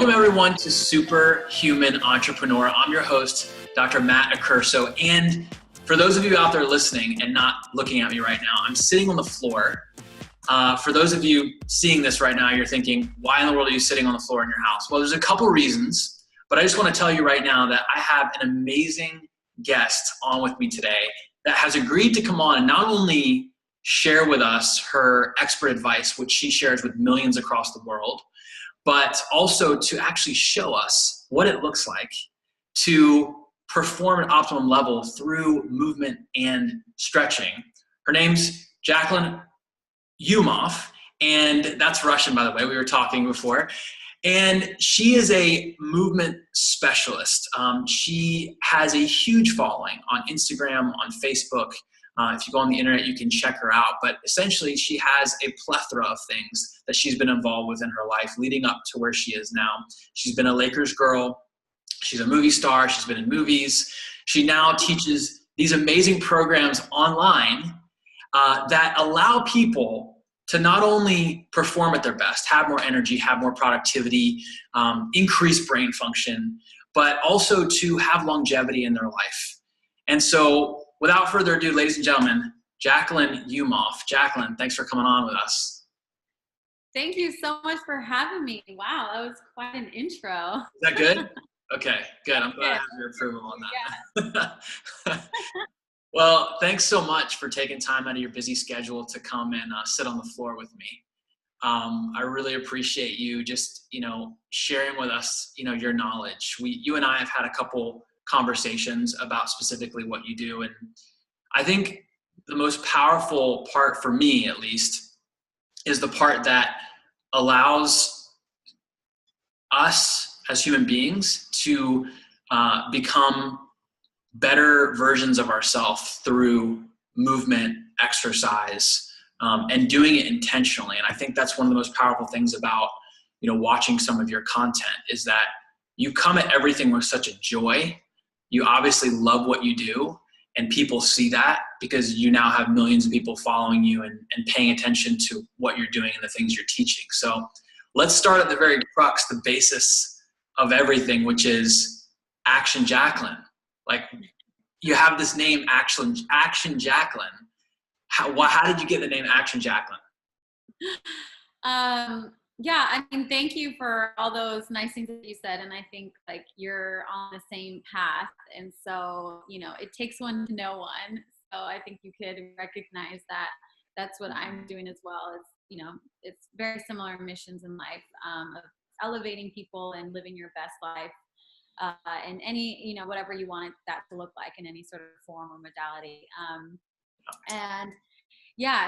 Welcome everyone to Superhuman Entrepreneur. I'm your host, Dr. Matt Accurso. And for those of you out there listening and not looking at me right now, I'm sitting on the floor. For those of you seeing this right now, you're thinking, why in the world are you sitting on the floor in your house? Well, there's a couple reasons, but I just want to tell you right now that I have an amazing guest on with me today that has agreed to come on and not only share with us her expert advice, which she shares with millions across the world, but also to actually show us what it looks like to perform at optimum level through movement and stretching. Her name's Jacquelyn Umof, and that's Russian, by the way. We were talking before. And she is a movement specialist. She has a huge following on Instagram, on Facebook. If you go on the internet, you can check her out. But essentially, she has a plethora of things that she's been involved with in her life leading up to where she is now. She's been a Lakers girl. She's a movie star. She's been in movies. She now teaches these amazing programs online that allow people to not only perform at their best, have more energy, have more productivity, increase brain function, but also to have longevity in their life. And so without further ado, ladies and gentlemen, Jacquelyn Umof. Jacquelyn, thanks for coming on with us. Thank you so much for having me. Wow, that was quite an intro. Is that good? Okay, good. I'm glad I have your approval on that. Yeah. Well, thanks so much for taking time out of your busy schedule to come and sit on the floor with me. I really appreciate you just, sharing with us, your knowledge. You and I have had a couple conversations about specifically what you do. And I think the most powerful part for me, at least, is the part that allows us as human beings to become better versions of ourselves through movement, exercise, and doing it intentionally. And I think that's one of the most powerful things about, watching some of your content is that you come at everything with such a joy. You obviously love what you do, and people see that because you now have millions of people following you and paying attention to what you're doing and the things you're teaching. So let's start at the very crux, the basis of everything, which is Action Jacquelyn. Like, you have this name, Action Jacquelyn. How did you get the name Action Jacquelyn? Thank you for all those nice things that you said. And I think you're on the same path. And so, it takes one to know one. So I think you could recognize that that's what I'm doing as well. It's very similar missions in life, of elevating people and living your best life. And any, whatever you want that to look like in any sort of form or modality.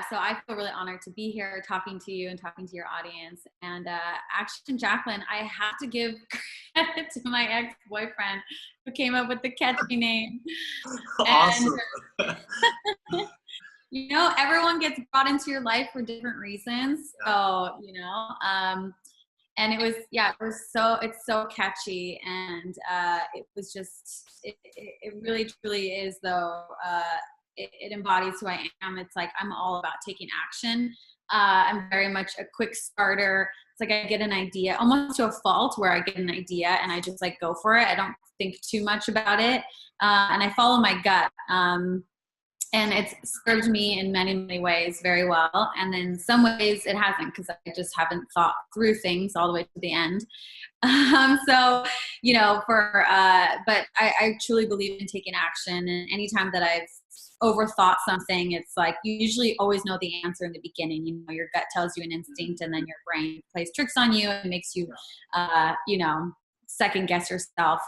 So I feel really honored to be here talking to you and talking to your audience. And Action Jacquelyn, I have to give credit to my ex-boyfriend who came up with the catchy name. Awesome. And, everyone gets brought into your life for different reasons. Yeah. So, and it's so catchy. And it was just, it really, truly is though, it embodies who I am. It's like, I'm all about taking action. I'm very much a quick starter. It's like I get an idea almost to a fault where I get an idea and I just go for it. I don't think too much about it. And I follow my gut. And it's served me in many, many ways very well. And in some ways it hasn't, because I just haven't thought through things all the way to the end. But I truly believe in taking action. And anytime that I've overthought something, it's like you usually always know the answer in the beginning. Your gut tells you an instinct, and then your brain plays tricks on you and makes you, second guess yourself.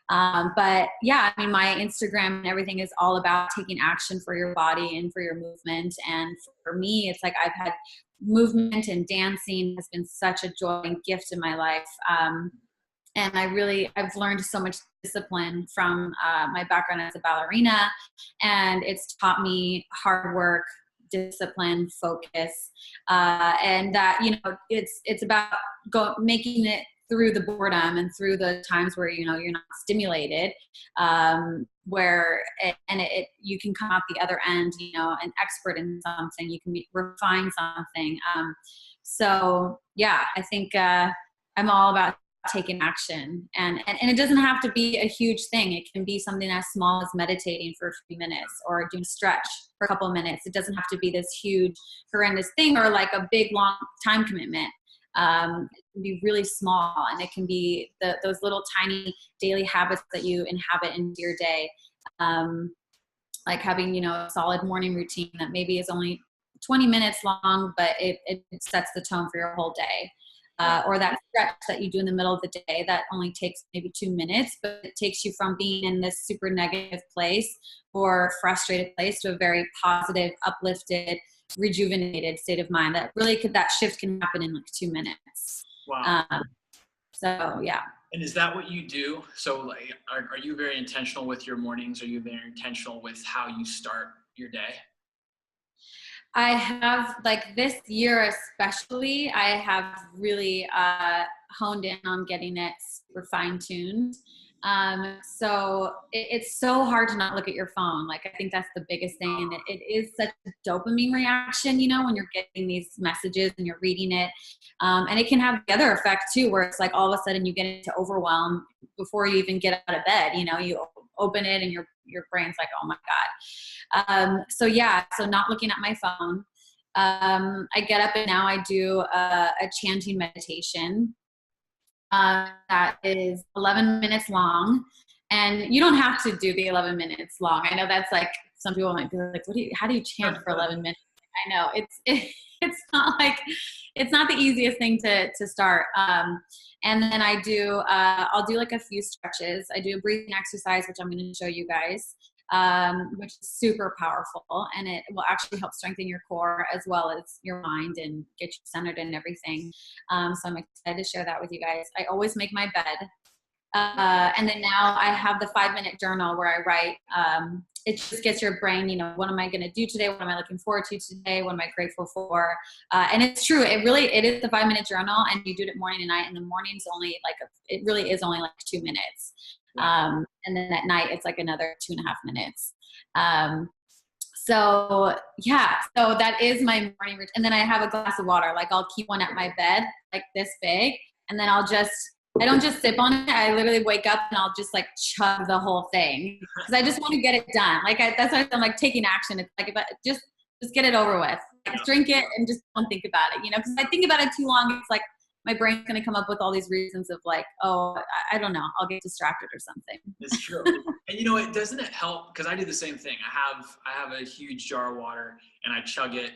My Instagram and everything is all about taking action for your body and for your movement. And for me, it's like I've had movement and dancing has been such a joy and gift in my life. And I've learned so much discipline from my background as a ballerina, and it's taught me hard work, discipline, focus, and that, it's about making it through the boredom and through the times where, you're not stimulated, you can come out the other end, an expert in something, you can refine something. I think I'm all about taking action. And it doesn't have to be a huge thing. It can be something as small as meditating for a few minutes or doing a stretch for a couple of minutes. It doesn't have to be this huge, horrendous thing or like a big, long time commitment. It can be really small, and it can be those little tiny daily habits that you inhabit into your day. Like having, a solid morning routine that maybe is only 20 minutes long, but it sets the tone for your whole day. Or that stretch that you do in the middle of the day that only takes maybe 2 minutes, but it takes you from being in this super negative place or frustrated place to a very positive, uplifted, rejuvenated state of mind. That shift can happen in like 2 minutes. Wow. So yeah. And is that what you do? So like, are you very intentional with your mornings? Are you very intentional with how you start your day? I have, like this year especially, I have really honed in on getting it super fine-tuned. So it's so hard to not look at your phone. Like, I think that's the biggest thing. And it is such a dopamine reaction, when you're getting these messages and you're reading it. And it can have the other effect too, where it's like all of a sudden you get into overwhelm before you even get out of bed. You open it and your brain's like, oh my God. So not looking at my phone. I get up and now I do a chanting meditation. That is 11 minutes long, and you don't have to do the 11 minutes long. I know that's like, some people might be like, how do you chant for 11 minutes? I know it's not the easiest thing to start. And then I'll do like a few stretches. I do a breathing exercise, which I'm going to show you guys, which is super powerful, and it will actually help strengthen your core as well as your mind and get you centered and everything. So I'm excited to share that with you guys. I always make my bed. And then now I have the 5-minute journal where I write. It just gets your brain, what am I going to do today? What am I looking forward to today? What am I grateful for? And it's true. It is the 5-minute journal, and you do it morning and night. And the morning's only it really is only like 2 minutes. And then at night it's like another 2.5 minutes. So that is my morning routine. And then I have a glass of water. Like, I'll keep one at my bed, like this big, and then I don't just sip on it. I literally wake up and I'll just like chug the whole thing, because I just want to get it done. Like, that's why I'm like taking action. It's like, if just get it over with. Like, drink it and just don't think about it, because if I think about it too long, it's like my brain's going to come up with all these reasons of like, oh, I don't know, I'll get distracted or something. It's true. And doesn't it help? Because I do the same thing. I have a huge jar of water and I chug it,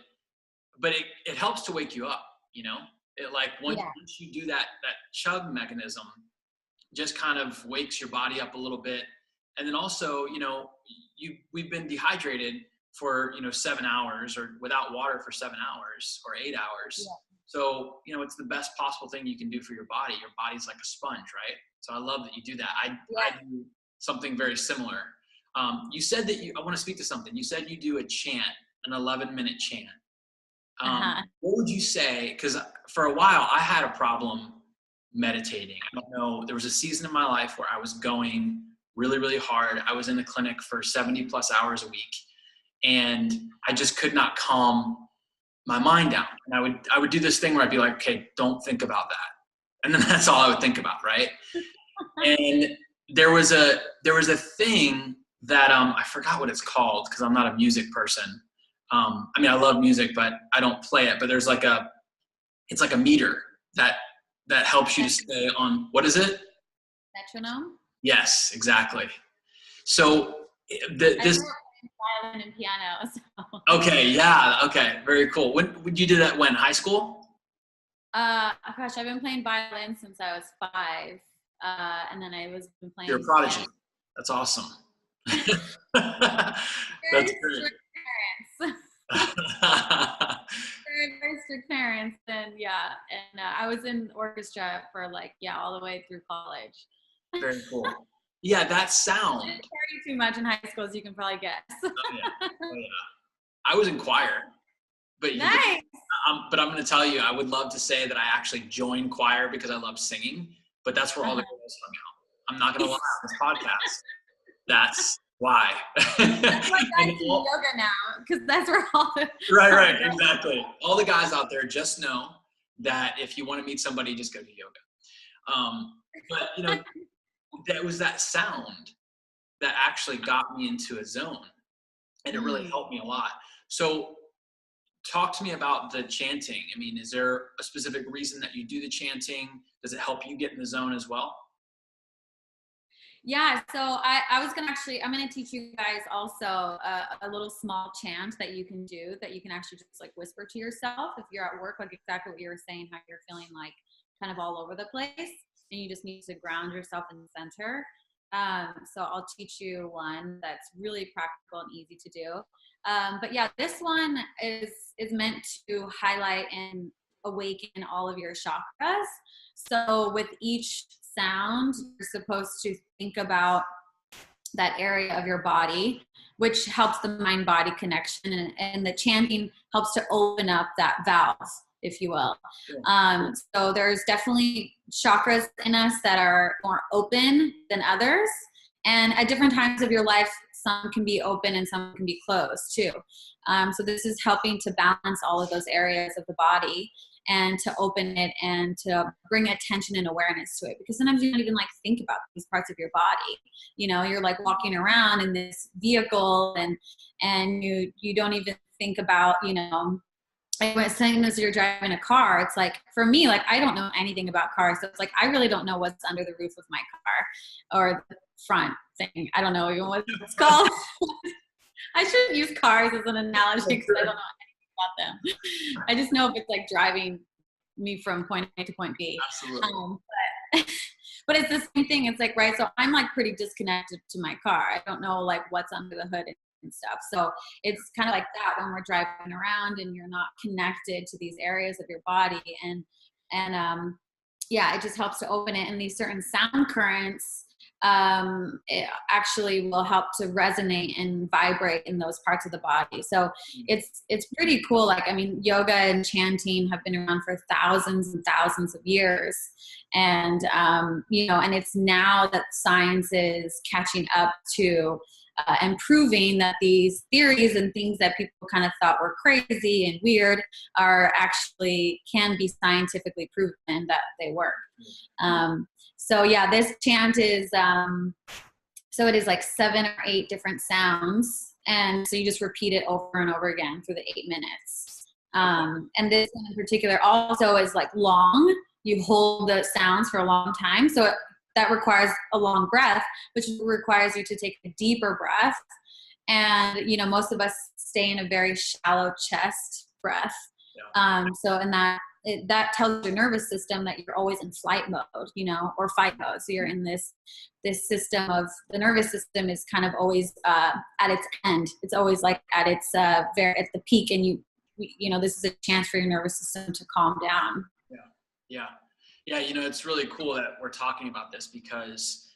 but it helps to wake you up, It like once you do that chug mechanism, just kind of wakes your body up a little bit. And then also, we've been dehydrated for 7 hours, or without water for 7 hours or 8 hours. Yeah. So, it's the best possible thing you can do for your body. Your body's like a sponge, right? So I love that you do that. I do something very similar. You said that I want to speak to something. You said you do a chant, an 11-minute chant. What would you say? Because for a while I had a problem meditating. I don't know. There was a season in my life where I was going really, really hard. I was in the clinic for 70 plus hours a week, and I just could not calm my mind down. And I would do this thing where I'd be like, okay, don't think about that. And then that's all I would think about. Right. And there was a thing that, I forgot what it's called, cause I'm not a music person. I love music, but I don't play it, but it's like a meter that helps you to stay on, what is it? Metronome? Yes, exactly. So this violin and piano. So. Okay. Yeah. Okay. Very cool. When would you do that? When? High school? Gosh, I've been playing violin since I was 5. And then I was playing. You're a prodigy. Piano. That's awesome. That's great. Parents. Very strict parents. And I was in orchestra for all the way through college. Very cool. Yeah, that sound. I didn't party too much in high school, as you can probably guess. Oh yeah. I was in choir, but nice. But I'm going to tell you, I would love to say that I actually joined choir because I love singing, but that's where all the girls hung out. I'm not going to lie on this podcast. That's why. That's why guys do yoga now, because that's where all the right, exactly. All the guys out there, just know that if you want to meet somebody, just go to yoga. But, that was that sound that actually got me into a zone, and it really helped me a lot. So talk to me about the chanting. I mean, is there a specific reason that you do the chanting? Does it help you get in the zone as well? Yeah, so I'm gonna teach you guys also a little small chant that you can do, that you can actually just like whisper to yourself if you're at work, like exactly what you were saying, how you're feeling like kind of all over the place, and you just need to ground yourself in the center. So I'll teach you one that's really practical and easy to do. But yeah, this one is meant to highlight and awaken all of your chakras. So with each sound, you're supposed to think about that area of your body, which helps the mind-body connection, and the chanting helps to open up that valve, if you will. So there's definitely chakras in us that are more open than others, and at different times of your life, some can be open and some can be closed too. So this is helping to balance all of those areas of the body and to open it and to bring attention and awareness to it, because sometimes you don't even like think about these parts of your body. You're like walking around in this vehicle and you don't even think about, like same as you're driving a car. It's like, for me, like I don't know anything about cars, so it's like I really don't know what's under the roof of my car or the front thing. I don't know even what it's called. I shouldn't use cars as an analogy because I don't know about them. I just know if it's like driving me from point A to point B. Absolutely. But it's the same thing. It's like, right. So I'm like pretty disconnected to my car. I don't know like what's under the hood and stuff. So it's kind of like that when we're driving around and you're not connected to these areas of your body. And yeah, it just helps to open it. And these certain sound currents, it actually will help to resonate and vibrate in those parts of the body. So it's pretty cool. Like, I mean, yoga and chanting have been around for thousands and thousands of years. And, and it's now that science is catching up to and proving that these theories and things that people kind of thought were crazy and weird are actually can be scientifically proven that they work. So yeah, this chant is, so it is like 7 or 8 different sounds. And so you just repeat it over and over again for the 8 minutes. And this one in particular also is like long. You hold the sounds for a long time. So that requires a long breath, which requires you to take a deeper breath. And, most of us stay in a very shallow chest breath. So in that tells your nervous system that you're always in flight mode, or fight mode. So you're in this system of the nervous system is kind of always at its end. It's always like at its at the peak, and this is a chance for your nervous system to calm down. Yeah. It's really cool that we're talking about this, because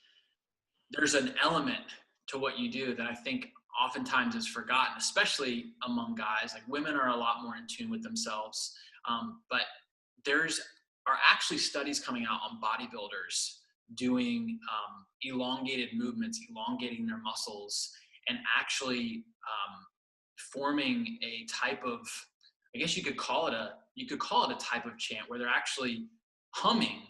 there's an element to what you do that I think oftentimes is forgotten, especially among guys. Like, women are a lot more in tune with themselves. But are actually studies coming out on bodybuilders doing elongated movements, elongating their muscles, and actually forming a type of, I guess you could call it a type of chant where they're actually humming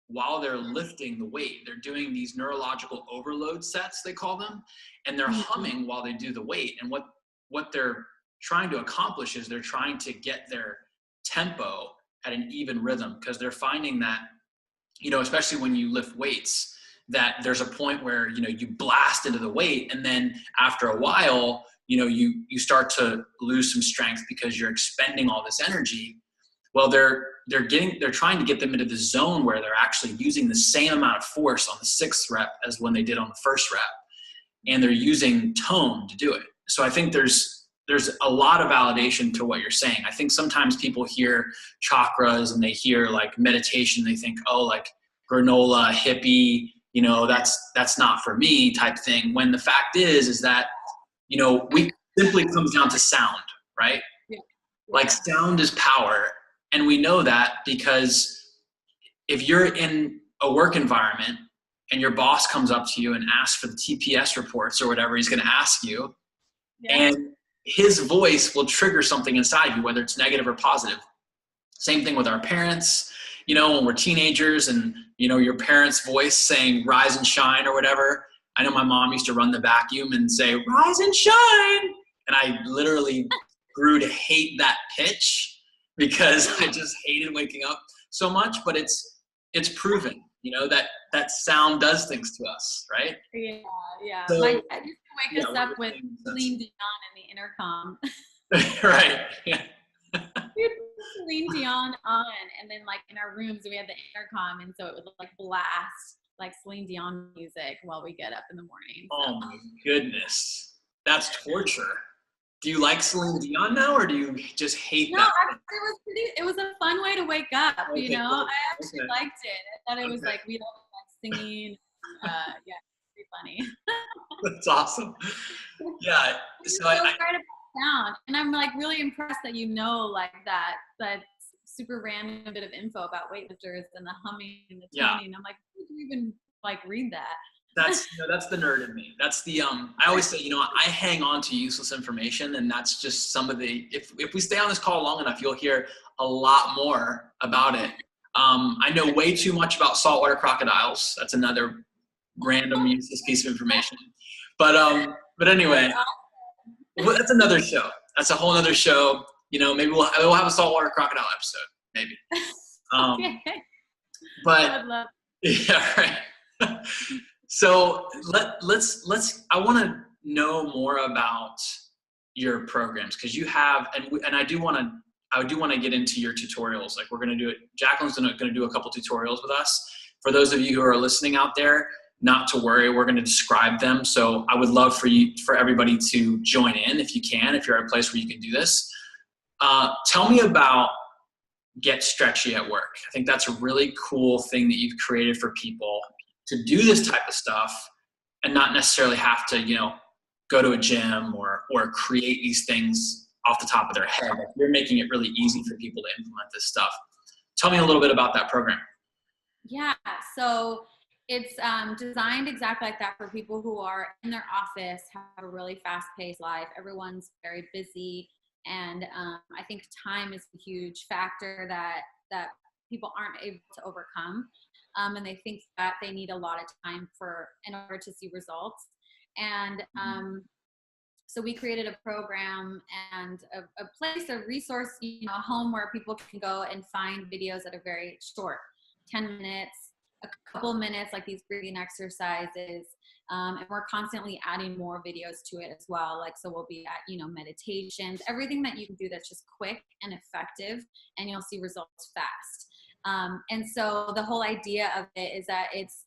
while they're lifting the weight. They're doing these neurological overload sets, they call them, and they're humming while they do the weight. And what they're trying to accomplish is they're trying to get their tempo at an even rhythm, because they're finding that, especially when you lift weights, that there's a point where, you blast into the weight, and then after a while, you start to lose some strength because you're expending all this energy. Well, they're trying to get them into the zone where they're actually using the same amount of force on the 6th rep as when they did on the 1st rep, and they're using tone to do it. So I think there's a lot of validation to what you're saying. I think sometimes people hear chakras and they hear like meditation, they think, oh, like granola, hippie, that's not for me type thing. When the fact is that, we simply comes down to sound, right? Yeah. Like, sound is power. And we know that because if you're in a work environment and your boss comes up to you and asks for the TPS reports or whatever he's going to ask you, and his voice will trigger something inside you, whether it's negative or positive. Same thing with our parents. you know, when we're teenagers and, you know, your parents' voice saying rise and shine or whatever. I know my mom used to run the vacuum and say, rise and shine. And I literally grew to hate that pitch because I just hated waking up so much, but it's proven, you know, that sound does things to us, right? Yeah. So, my dad used to wake us up with Celine Dion in the intercom. Right. Yeah. We'd put Celine Dion on, and then like in our rooms we had the intercom, and so it would like blast like Celine Dion music while we get up in the morning. So. Oh my goodness, that's torture. Do you like Celine Dion now, or do you just hate that? No, it was a fun way to wake up. Okay, you know, cool. I actually liked it. I thought it was like we all like singing. Yeah, pretty funny. That's awesome. Yeah. So I right about sound, and I'm like really impressed that you know like that super random bit of info about weightlifters and the humming and the tuning. I'm like, who would you even like read that? That's the nerd in me. That's the I always say, you know, I hang on to useless information, and that's just some of the if we stay on this call long enough, you'll hear a lot more about it. I know way too much about saltwater crocodiles. That's another random useless piece of information. But anyway, well, that's another show. That's a whole other show. You know, maybe we'll have a saltwater crocodile episode, maybe. Okay. But I would love. Yeah, right. So let's. I want to know more about your programs, because you have, and I do want to get into your tutorials. Like, we're going to do it. Jacquelyn's going to do a couple tutorials with us. For those of you who are listening out there, not to worry, we're going to describe them. So I would love for everybody to join in if you can, if you're at a place where you can do this. Tell me about Get Stretchy at Work. I think that's a really cool thing that you've created for people to do this type of stuff and not necessarily have to, you know, go to a gym or create these things off the top of their head. Like, you're making it really easy for people to implement this stuff. Tell me a little bit about that program. Yeah, so it's designed exactly like that for people who are in their office, have a really fast-paced life. Everyone's very busy, and I think time is a huge factor that people aren't able to overcome, and they think that they need a lot of time in order to see results. And so we created a program and a place, a resource, you know, a home where people can go and find videos that are very short, 10 minutes, a couple minutes, like these breathing exercises. And we're constantly adding more videos to it as well. Like, so we'll be at, you know, meditations, everything that you can do that's just quick and effective, and you'll see results fast. And so the whole idea of it is that it's,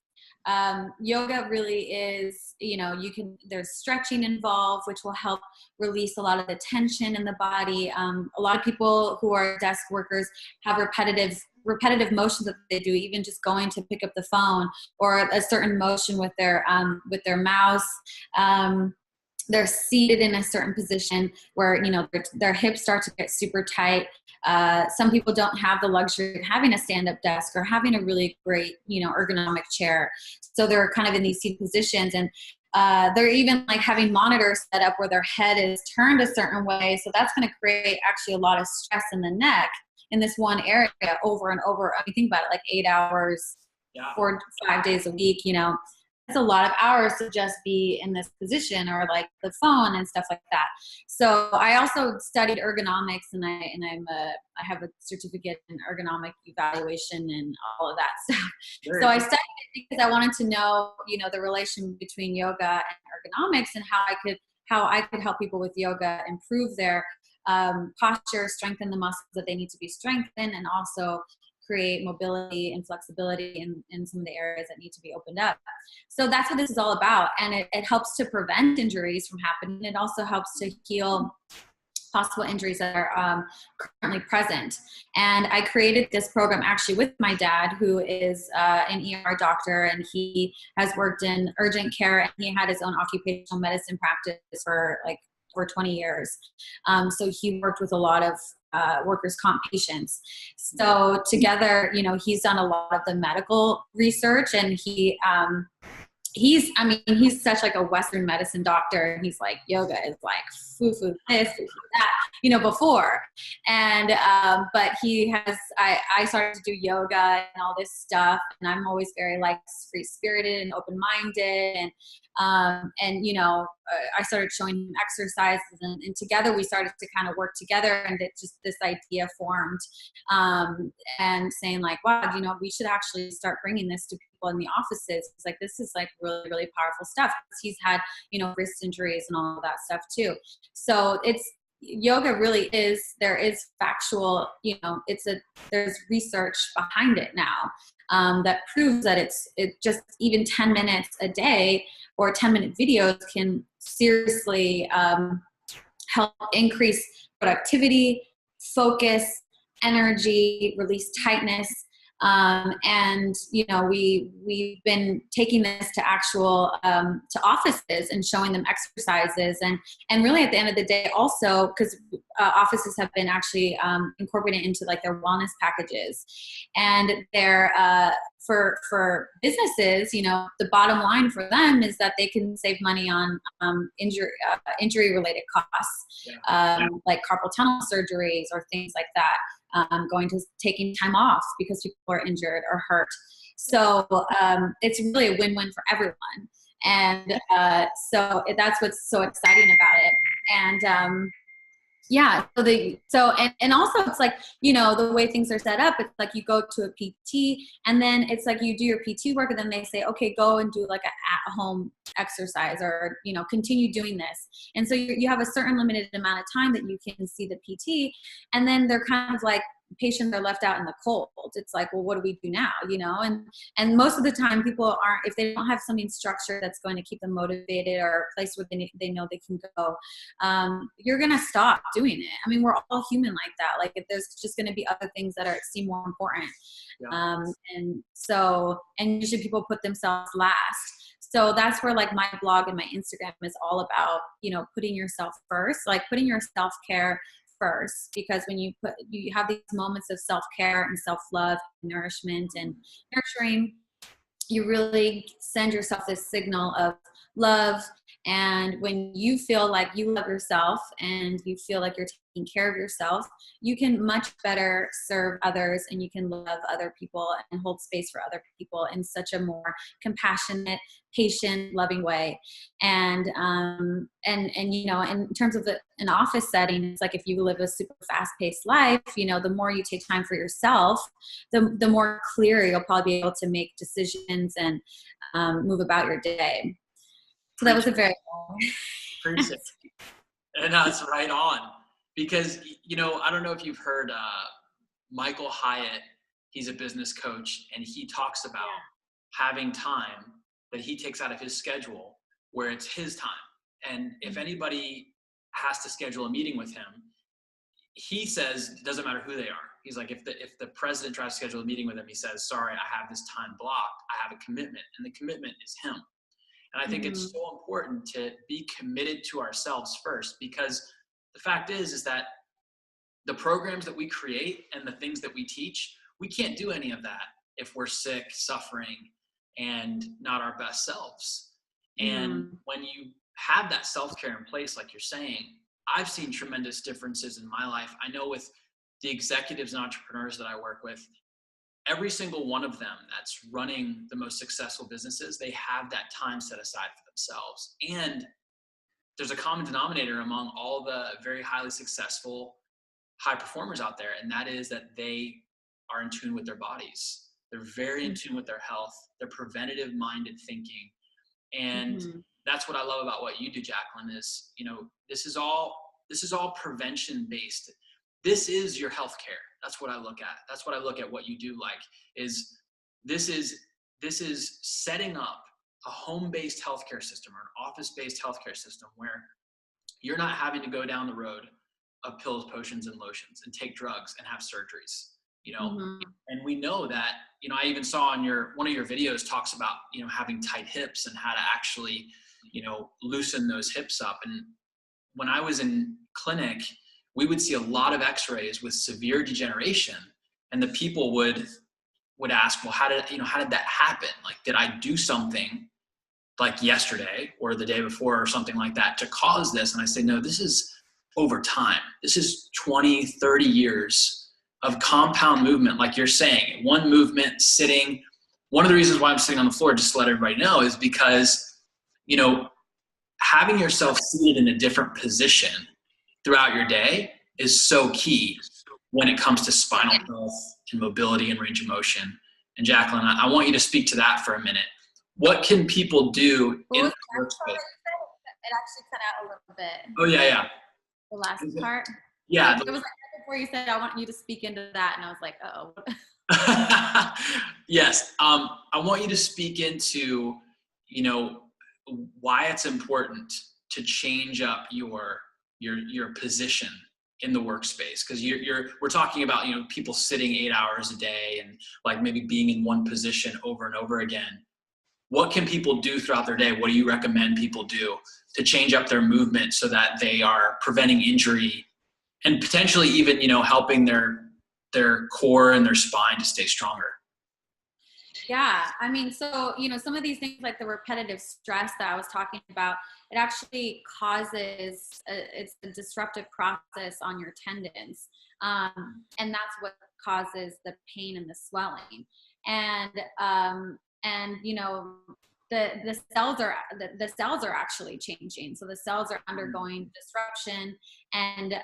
yoga really is, you know, there's stretching involved, which will help release a lot of the tension in the body. A lot of people who are desk workers have repetitive motions that they do, even just going to pick up the phone, or a certain motion with their mouse. They're seated in a certain position where, you know, their hips start to get super tight. Some people don't have the luxury of having a stand-up desk or having a really great, you know, ergonomic chair. So they're kind of in these seated positions, and they're even like having monitors set up where their head is turned a certain way. So that's going to create actually a lot of stress in the neck in this one area over and over. I mean, think about it, like 8 hours, 4 to 5 days a week, you know. It's a lot of hours to just be in this position, or like the phone and stuff like that. So I also studied ergonomics, and I have a certificate in ergonomic evaluation and all of that stuff. So I studied it because I wanted to know, you know, the relation between yoga and ergonomics, and how I could help people with yoga improve their posture, strengthen the muscles that they need to be strengthened, and also create mobility and flexibility in some of the areas that need to be opened up. So that's what this is all about. And it helps to prevent injuries from happening. It also helps to heal possible injuries that are currently present. And I created this program actually with my dad, who is an ER doctor, and he has worked in urgent care, and he had his own occupational medicine practice for 20 years. So he worked with a lot of workers' comp patients. So together, you know, he's done a lot of the medical research, and he he's such like a Western medicine doctor. He's like, yoga is like foo-foo this, foo-foo that, before. And, but I started to do yoga and all this stuff. And I'm always very like free spirited and open-minded. I started showing him exercises and together we started to kind of work together, and this idea formed, and saying like, wow, we should actually start bringing this to people in the offices. It's like, this is like really, really powerful stuff. He's had, wrist injuries and all of that stuff too. So yoga really there is factual, there's research behind it now, that proves that it just even 10 minutes a day or 10-minute videos can seriously help increase productivity, focus, energy, release tightness. We've been taking this to to offices and showing them exercises, and really at the end of the day also, because offices have been actually incorporated into like their wellness packages, and they're for businesses, the bottom line for them is that they can save money on injury related costs, like carpal tunnel surgeries or things like that. Taking time off because people are injured or hurt. So it's really a win-win for everyone. And so that's what's so exciting about it. And and also it's like, the way things are set up, it's like you go to a PT and then it's like you do your PT work and then they say, okay, go and do like a at-home exercise or, continue doing this. And so you have a certain limited amount of time that you can see the PT, and then they're kind of like, patients are left out in the cold. It's like, well, what do we do now? And most of the time people aren't, if they don't have something structured that's going to keep them motivated or a place where they know they can go, you're going to stop doing it. I mean, we're all human like that. Like if there's just going to be other things that seem more important. Yeah. And usually people put themselves last. So that's where like my blog and my Instagram is all about, putting yourself first, like putting your self-care first, because when you have these moments of self-care and self-love, nourishment and nurturing, you really send yourself this signal of love. And when you feel like you love yourself and you feel like you're taking care of yourself, you can much better serve others, and you can love other people and hold space for other people in such a more compassionate, patient, loving way. And in terms of an office setting, it's like if you live a super fast-paced life, the more you take time for yourself, the more clear you'll probably be able to make decisions and move about your day. So that was a very long. And that's right on. Because, I don't know if you've heard Michael Hyatt, he's a business coach, and he talks about having time that he takes out of his schedule where it's his time. And if anybody has to schedule a meeting with him, he says it doesn't matter who they are. He's like, if the president tries to schedule a meeting with him, he says, sorry, I have this time blocked. I have a commitment, and the commitment is him. And I think it's so important to be committed to ourselves first, because the fact is that the programs that we create and the things that we teach, we can't do any of that if we're sick, suffering, and not our best selves. And when you have that self-care in place, like you're saying, I've seen tremendous differences in my life. I know with the executives and entrepreneurs that I work with, every single one of them that's running the most successful businesses, they have that time set aside for themselves. And there's a common denominator among all the very highly successful high performers out there, and that is that they are in tune with their bodies. They're very in tune with their health. They're preventative minded thinking. And that's what I love about what you do, Jacquelyn, is, this is all prevention based. This is your healthcare. That's what I look at. That's what I look at what you do like, is this is setting up a home-based healthcare system or an office-based healthcare system where you're not having to go down the road of pills, potions, and lotions and take drugs and have surgeries, And we know that, I even saw on one of your videos talks about, having tight hips and how to actually, loosen those hips up. And when I was in clinic, we would see a lot of x-rays with severe degeneration, and the people would ask, well, how did that happen? Like, did I do something like yesterday or the day before or something like that to cause this. And I say, no, this is over time. This is 20, 30 years of compound movement. Like you're saying, one movement sitting. One of the reasons why I'm sitting on the floor, just to let everybody know, is because, you know, having yourself seated in a different position throughout your day is so key when it comes to spinal health and mobility and range of motion. And Jacquelyn, I want you to speak to that for a minute. What can people do in the workspace? It actually cut out a little bit. Oh, yeah. The last part? Yeah. It was like right before you said, I want you to speak into that. And I was like, uh-oh. Yes. I want you to speak into, you know, why it's important to change up your position in the workspace. Because we're talking about, you know, people sitting 8 hours a day and like maybe being in one position over and over again. What can people do throughout their day? What do you recommend people do to change up their movement so that they are preventing injury and potentially even, you know, helping their core and their spine to stay stronger? Yeah, I mean, so, you know, some of these things like the repetitive stress that I was talking about, it actually causes, it's a disruptive process on your tendons. And that's what causes the pain and the swelling. And you know, the cells are actually changing. So the cells are undergoing disruption, and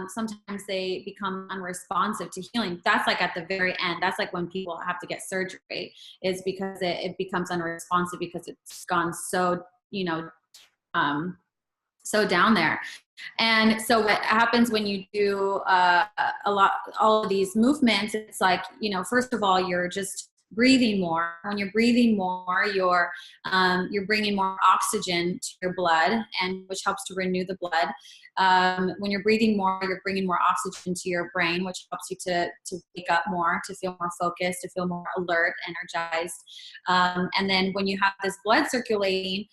sometimes they become unresponsive to healing. That's like at the very end. That's like when people have to get surgery, is because it becomes unresponsive because it's gone so, you know, so down there. And so what happens when you do all of these movements, it's like, you know, first of all, you're just breathing more. When you're breathing more, you're bringing more oxygen to your blood, and which helps to renew the blood. When you're breathing more, you're bringing more oxygen to your brain, which helps you to wake up more, to feel more focused, to feel more alert, energized. And then when you have this blood circulating,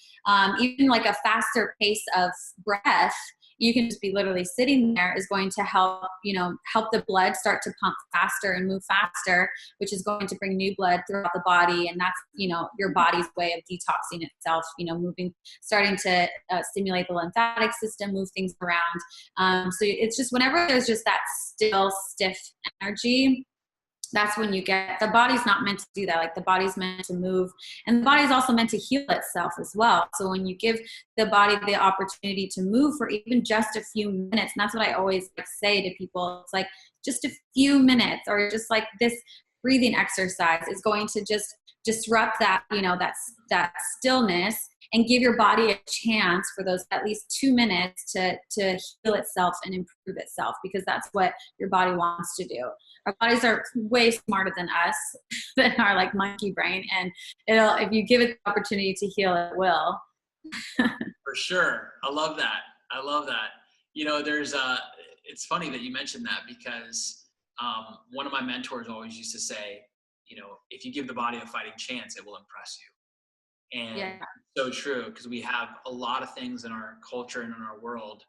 even like a faster pace of breath, you can just be literally sitting there, is going to help, you know, help the blood start to pump faster and move faster, which is going to bring new blood throughout the body. And that's, you know, your body's way of detoxing itself, you know, starting to stimulate the lymphatic system, move things around. So it's just whenever there's just that still, stiff energy, that's when you get, the body's not meant to do that. Like the body's meant to move, and the body's also meant to heal itself as well. So when you give the body the opportunity to move for even just a few minutes, and that's what I always like say to people, it's like just a few minutes, or just like this breathing exercise is going to just disrupt that, you know, that stillness, and give your body a chance for those at least 2 minutes to heal itself and improve itself, because that's what your body wants to do. Our bodies are way smarter than us, than our like monkey brain, and if you give it the opportunity to heal, it will. For sure. I love that. You know, it's funny that you mentioned that, because one of my mentors always used to say, you know, if you give the body a fighting chance, it will impress you. And yeah. So true, because we have a lot of things in our culture and in our world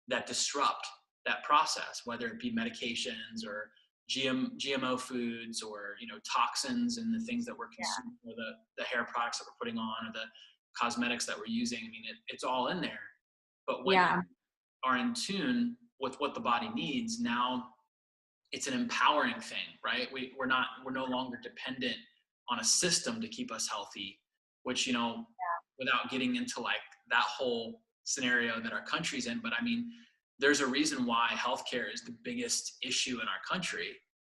that disrupt that process, whether it be medications or GMO foods, or, you know, toxins and the things that we're consuming, or the hair products that we're putting on, or the cosmetics that we're using. I mean, it's all in there. But when you are in tune with what the body needs, now it's an empowering thing, right? We're no longer dependent on a system to keep us healthy, which, you know, without getting into like that whole scenario that our country's in. But I mean, there's a reason why healthcare is the biggest issue in our country,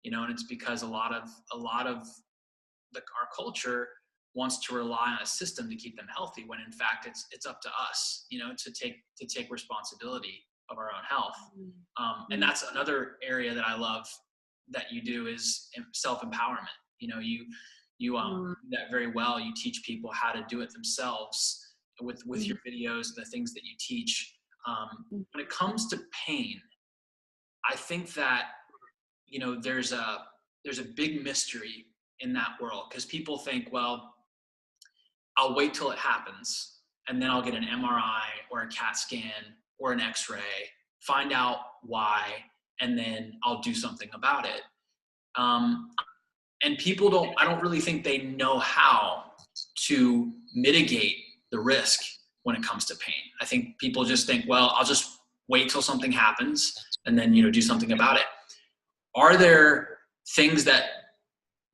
you know, and it's because a lot of our culture wants to rely on a system to keep them healthy, when in fact it's up to us, you know, to take responsibility of our own health. And that's another area that I love that you do, is self-empowerment. You know, you do that very well. You teach people how to do it themselves with your videos, the things that you teach. When it comes to pain, I think that, you know, there's a big mystery in that world, because people think, well, I'll wait till it happens, and then I'll get an MRI or a CAT scan or an X-ray, find out why, and then I'll do something about it. And people I don't really think they know how to mitigate the risk when it comes to pain. I think people just think, well, I'll just wait till something happens and then, do something about it. Are there things that,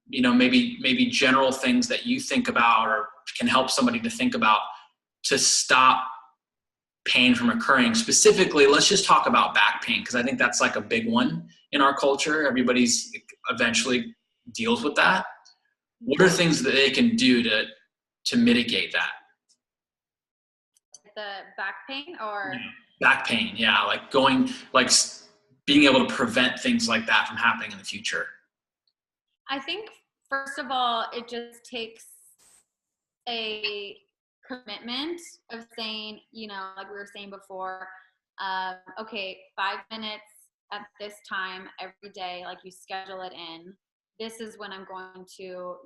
maybe general things that you think about or can help somebody to think about to stop pain from occurring? Specifically, let's just talk about back pain, because I think that's like a big one in our culture. Everybody's eventually deals with that. What are things that they can do to mitigate that? The back pain or? Back pain, yeah. Like being able to prevent things like that from happening in the future. I think, first of all, it just takes a commitment of saying, like we were saying before, okay, 5 minutes at this time every day, like you schedule it in. This is when I'm going to,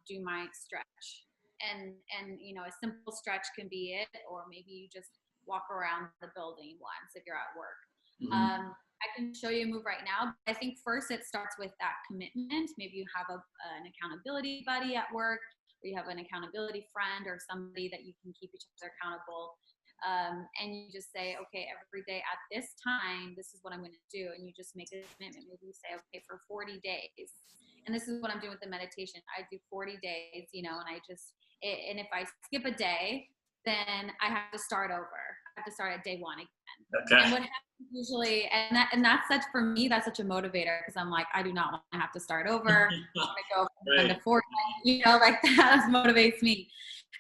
do my stretch. And a simple stretch can be it, or maybe you just walk around the building once if you're at work. Mm-hmm. I can show you a move right now. I think first it starts with that commitment. Maybe you have an accountability buddy at work, or you have an accountability friend or somebody that you can keep each other accountable. And you just say, okay, every day at this time, this is what I'm going to do. And you just make a commitment. Maybe you say, okay, for 40 days. And this is what I'm doing with the meditation. I do 40 days, and and if I skip a day, then I have to start over. I have to start at day one again. Okay. And what happens usually, and that's such, for me, that's such a motivator, because I'm like, I do not want to have to start over. I'm going to go from 1 to 40, like that motivates me.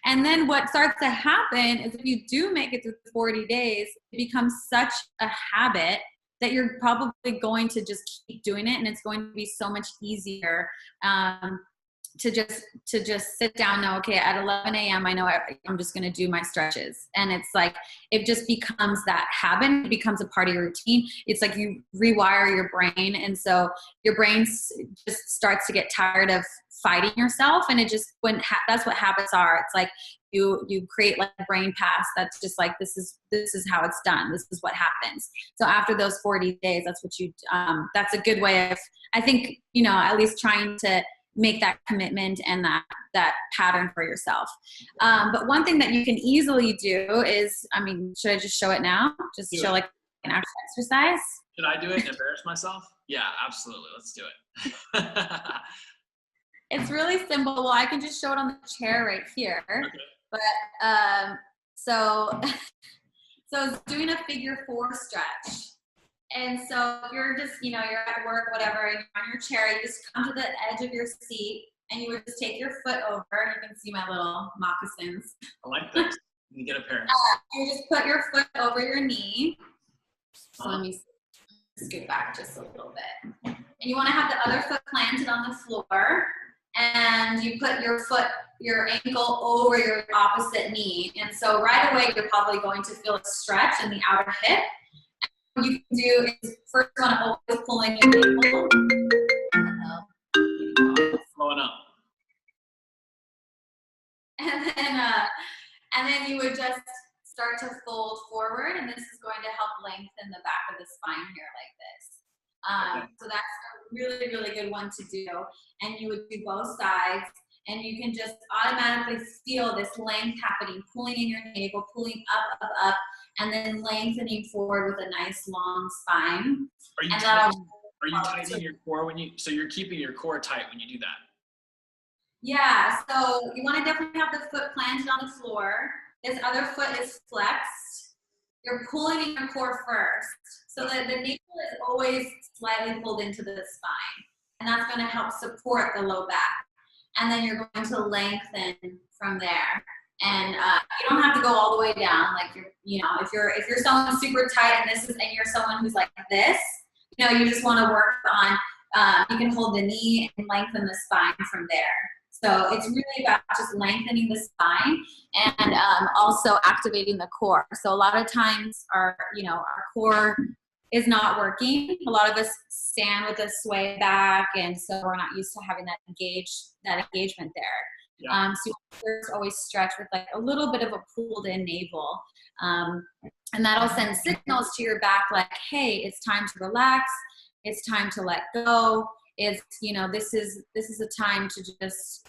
And then what starts to happen is if you do make it through 40 days, it becomes such a habit that you're probably going to just keep doing it. And it's going to be so much easier to just sit down now, okay, at 11 a.m. I know I'm just going to do my stretches. And it's like, it just becomes that habit. It becomes a part of your routine. It's like you rewire your brain. And so your brain just starts to get tired of fighting yourself. And it just, that's what habits are. It's like you create like a brain pass that's just like, this is how it's done. This is what happens. So after those 40 days, that's what that's a good way of, I think, at least trying to make that commitment and that pattern for yourself. But one thing that you can easily do is, should I just show it now? Just show like an actual exercise? Should I do it and embarrass myself? Yeah, absolutely. Let's do it. It's really simple. Well, I can just show it on the chair right here. Okay. But so it's doing a figure 4 stretch. And so if you're just, you're at work, whatever, and you're on your chair, you just come to the edge of your seat and you would just take your foot over. You can see my little moccasins. I like this. You get a pair. You just put your foot over your knee. So let me scoot back just a little bit. And you want to have the other foot planted on the floor. And you put your ankle over your opposite knee. And so right away, you're probably going to feel a stretch in the outer hip. What you can do is first you want to always pull in your ankle. Blowing up. And then you would just start to fold forward, and this is going to help lengthen the back of the spine here like this. So that's a really, really good one to do. And you would do both sides, and you can just automatically feel this length happening, pulling in your navel, pulling up, and then lengthening forward with a nice long spine. Are you tightening your core so you're keeping your core tight when you do that? Yeah, so you want to definitely have the foot planted on the floor. This other foot is flexed. You're pulling in your core first. So that the navel is always slightly pulled into the spine. And that's going to help support the low back. And then you're going to lengthen from there. And you don't have to go all the way down. Like if you're someone super tight and you're someone who's like this, you just want to work on. You can hold the knee and lengthen the spine from there. So it's really about just lengthening the spine and also activating the core. So a lot of times our core is not working. A lot of us stand with a sway back, and so we're not used to having that engagement there. Yeah. So you always stretch with like a little bit of a pulled in navel. And that'll send signals to your back like, hey, it's time to relax. It's time to let go. It's, this is a time to just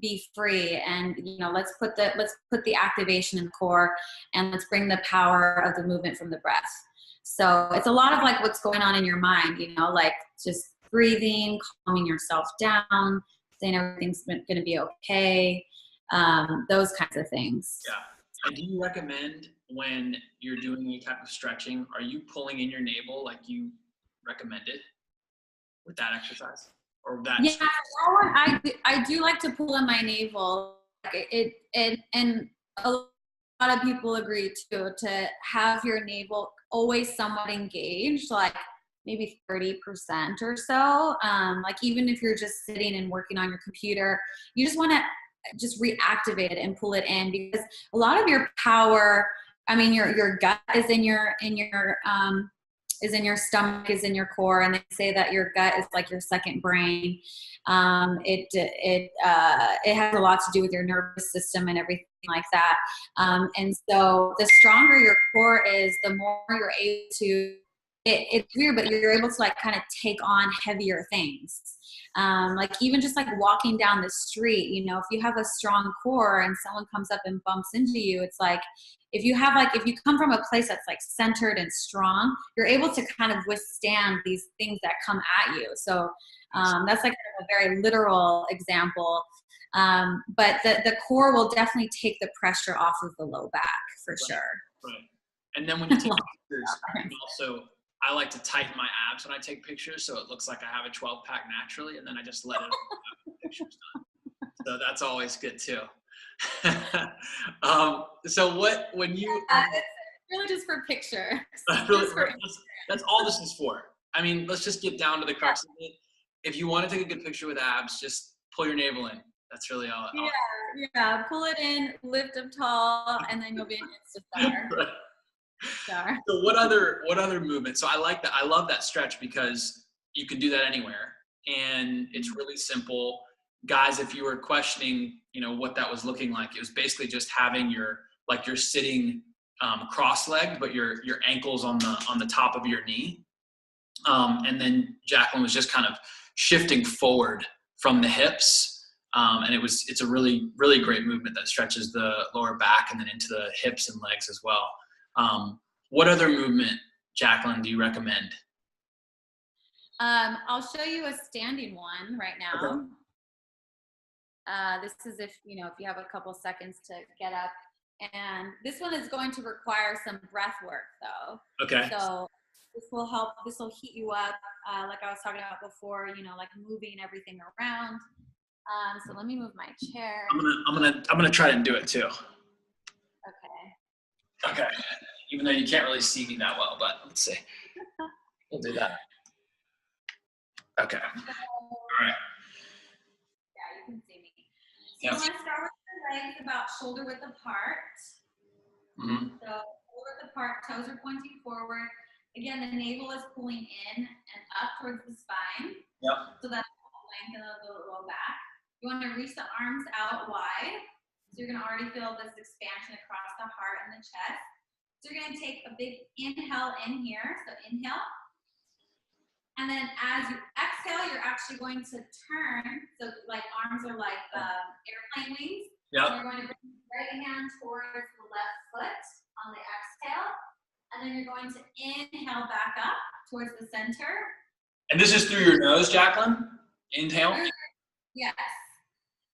be free, and let's put the activation in the core, and let's bring the power of the movement from the breath. So it's a lot of like what's going on in your mind, like just breathing, calming yourself down, saying everything's going to be okay, those kinds of things. Yeah. And do you recommend when you're doing any type of stretching, are you pulling in your navel like you recommended with that exercise? Or that? Yeah, that one, I do like to pull in my navel. And a lot of people agree too, to have your navel always somewhat engaged, like maybe 30% or so. Like even if you're just sitting and working on your computer, you just want to just reactivate it and pull it in, because a lot of your power, I mean, your gut is in your stomach, is in your core, and they say that your gut is like your second brain. It has a lot to do with your nervous system and everything like that. And so the stronger your core is, the more you're able to. It's weird, but you're able to like kind of take on heavier things. Like even just like walking down the street, if you have a strong core and someone comes up and bumps into you, it's like, if you come from a place that's like centered and strong, you're able to kind of withstand these things that come at you. So that's like a very literal example. But the core will definitely take the pressure off of the low back for sure. Right. And then when you take pictures, I like to tighten my abs when I take pictures, so it looks like I have a 12-pack naturally, and then I just let it the picture's done. So that's always good too. So when you it's really just for picture. That's all this is for. I mean, let's just get down to the crux of it. If you want to take a good picture with abs, just pull your navel in. That's really all. Yeah. Pull it in, lift up tall, and then you'll be an Insta star. Right. Star. So what other movement? So I like that. I love that stretch because you can do that anywhere, and it's really simple. Guys, if you were questioning, what that was looking like, it was basically just having you're sitting cross-legged, but your ankles on the top of your knee, and then Jacquelyn was just kind of shifting forward from the hips, and it's a really, really great movement that stretches the lower back and then into the hips and legs as well. What other movement, Jacquelyn, do you recommend? I'll show you a standing one right now. Okay. This is if you have a couple seconds to get up, and this one is going to require some breath work though. Okay. So this will help. This will heat you up, like I was talking about before. Like moving everything around. So let me move my chair. I'm gonna try and do it too. Okay. Okay. Even though you can't really see me that well, but let's see. We'll do that. Okay. All right. Yeah, you can see me. So Yep. you want to start with your legs about shoulder width apart. Mm-hmm. So shoulder width apart, toes are pointing forward. Again, the navel is pulling in and up towards the spine. Yep. So that's the length of the low back. You want to reach the arms out wide. So you're going to already feel this expansion across the heart and the chest. So you're going to take a big inhale in here. So inhale. And then as you exhale, you're actually going to turn. So like arms are like airplane wings. Yep. And you're going to bring the right hand towards the left foot on the exhale. And then you're going to inhale back up towards the center. And this is through your nose, Jacquelyn? Inhale? Yes.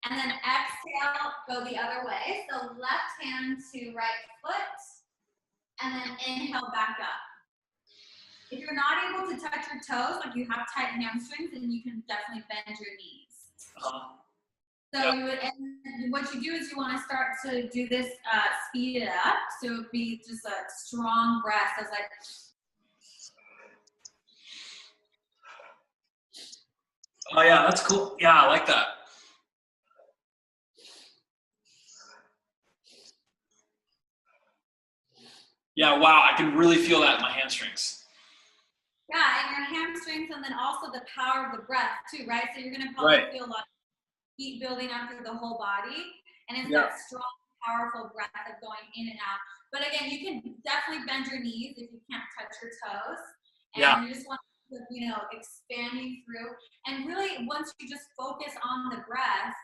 And then exhale, go the other way. So left hand to right foot. And then inhale back up. If you're not able to touch your toes, like you have tight hamstrings, then you can definitely bend your knees. So what you do is you want to start to do this, speed it up. So it would be just a strong breath. So it's like. Oh yeah, that's cool. Yeah, I like that. Yeah, wow, I can really feel that in my hamstrings. Yeah, and your hamstrings, and then also the power of the breath too, right? So you're going to probably feel a lot of heat building up through the whole body, and it's that strong, powerful breath of going in and out. But again, you can definitely bend your knees if you can't touch your toes, and you just want to, expanding through. And really, once you just focus on the breath,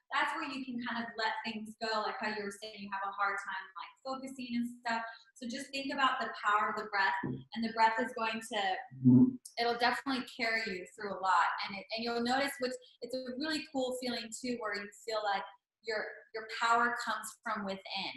that's where you can kind of let things go, like how you were saying you have a hard time like focusing and stuff. So just think about the power of the breath, and the breath is going to, it'll definitely carry you through a lot. And you'll notice, which it's a really cool feeling too, where you feel like your power comes from within.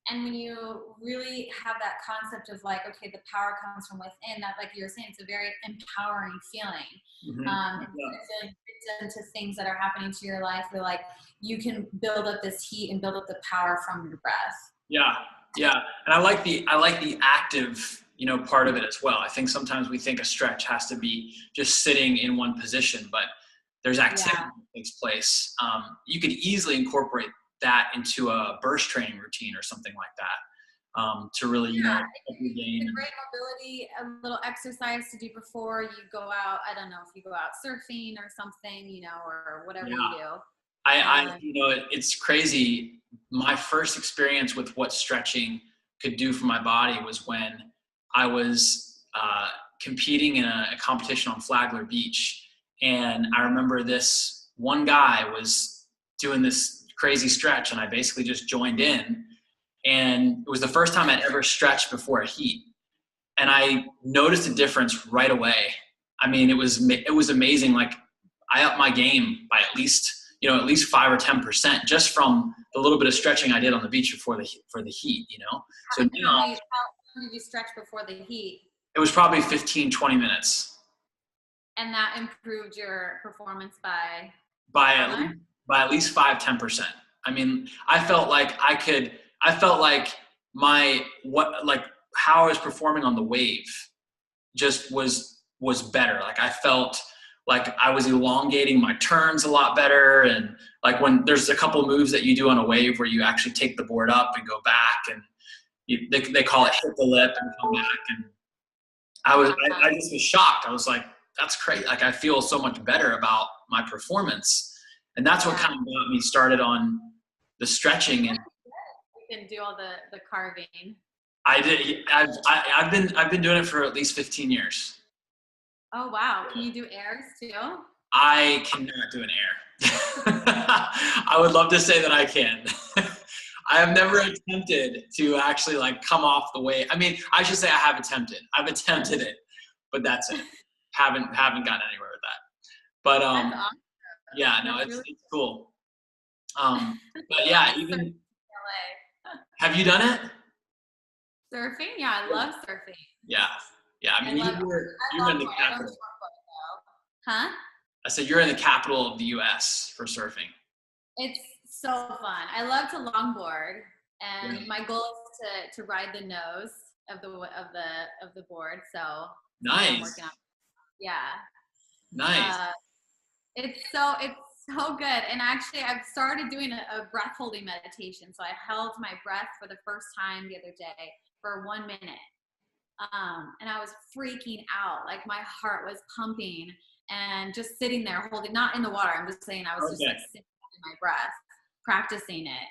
And when you really have that concept of like, okay, the power comes from within, that, like you were saying, it's a very empowering feeling. Instead of feeling victim to things that are happening to your life, where like you can build up this heat and build up the power from your breath. Yeah. Yeah. And I like the active, part of it as well. I think sometimes we think a stretch has to be just sitting in one position, but there's activity that takes place. You could easily incorporate that into a burst training routine or something like that, to really, help you gain. It's a great mobility, a little exercise to do before you go out. I don't know if you go out surfing or something, or whatever you do. It's crazy. My first experience with what stretching could do for my body was when I was competing in a competition on Flagler Beach. And I remember this one guy was doing this crazy stretch, and I basically just joined in. And it was the first time I'd ever stretched before a heat. And I noticed a difference right away. I mean, it was amazing. Like, I upped my game by at least 5 or 10% just from the little bit of stretching I did on the beach for the heat, So now, how long did you stretch before the heat? It was probably 15, 20 minutes. And that improved your performance by at least 5, 10%. I mean, I felt like how I was performing on the wave just was better. Like, I felt like I was elongating my turns a lot better. And like, when there's a couple moves that you do on a wave where you actually take the board up and go back, and they call it hit the lip and come back. And I just was shocked. I was like, that's crazy. Like, I feel so much better about my performance. And that's what kind of got me started on the stretching. And you can do all the carving. I did. I've been doing it for at least 15 years. Oh, wow. Can you do airs too? I cannot do an air. I would love to say that I can. I have never attempted to actually like come off the wave. I mean, I should say I have attempted. I've attempted it, but that's it. Haven't gotten anywhere with that. But that's awesome. Yeah, no, it's cool. But yeah, even have you done it? Surfing? Yeah, I love surfing. Yeah. I mean, you're in the capital. Huh? I said you're in the capital of the U.S. for surfing. It's so fun. I love to longboard, and my goal is to ride the nose of the board. So nice. Nice. It's so good. And actually, I've started doing a breath holding meditation. So I held my breath for the first time the other day for 1 minute. And I was freaking out. Like, my heart was pumping, and just sitting there holding, not in the water. I'm just saying, I was just like sitting in my breath, practicing it.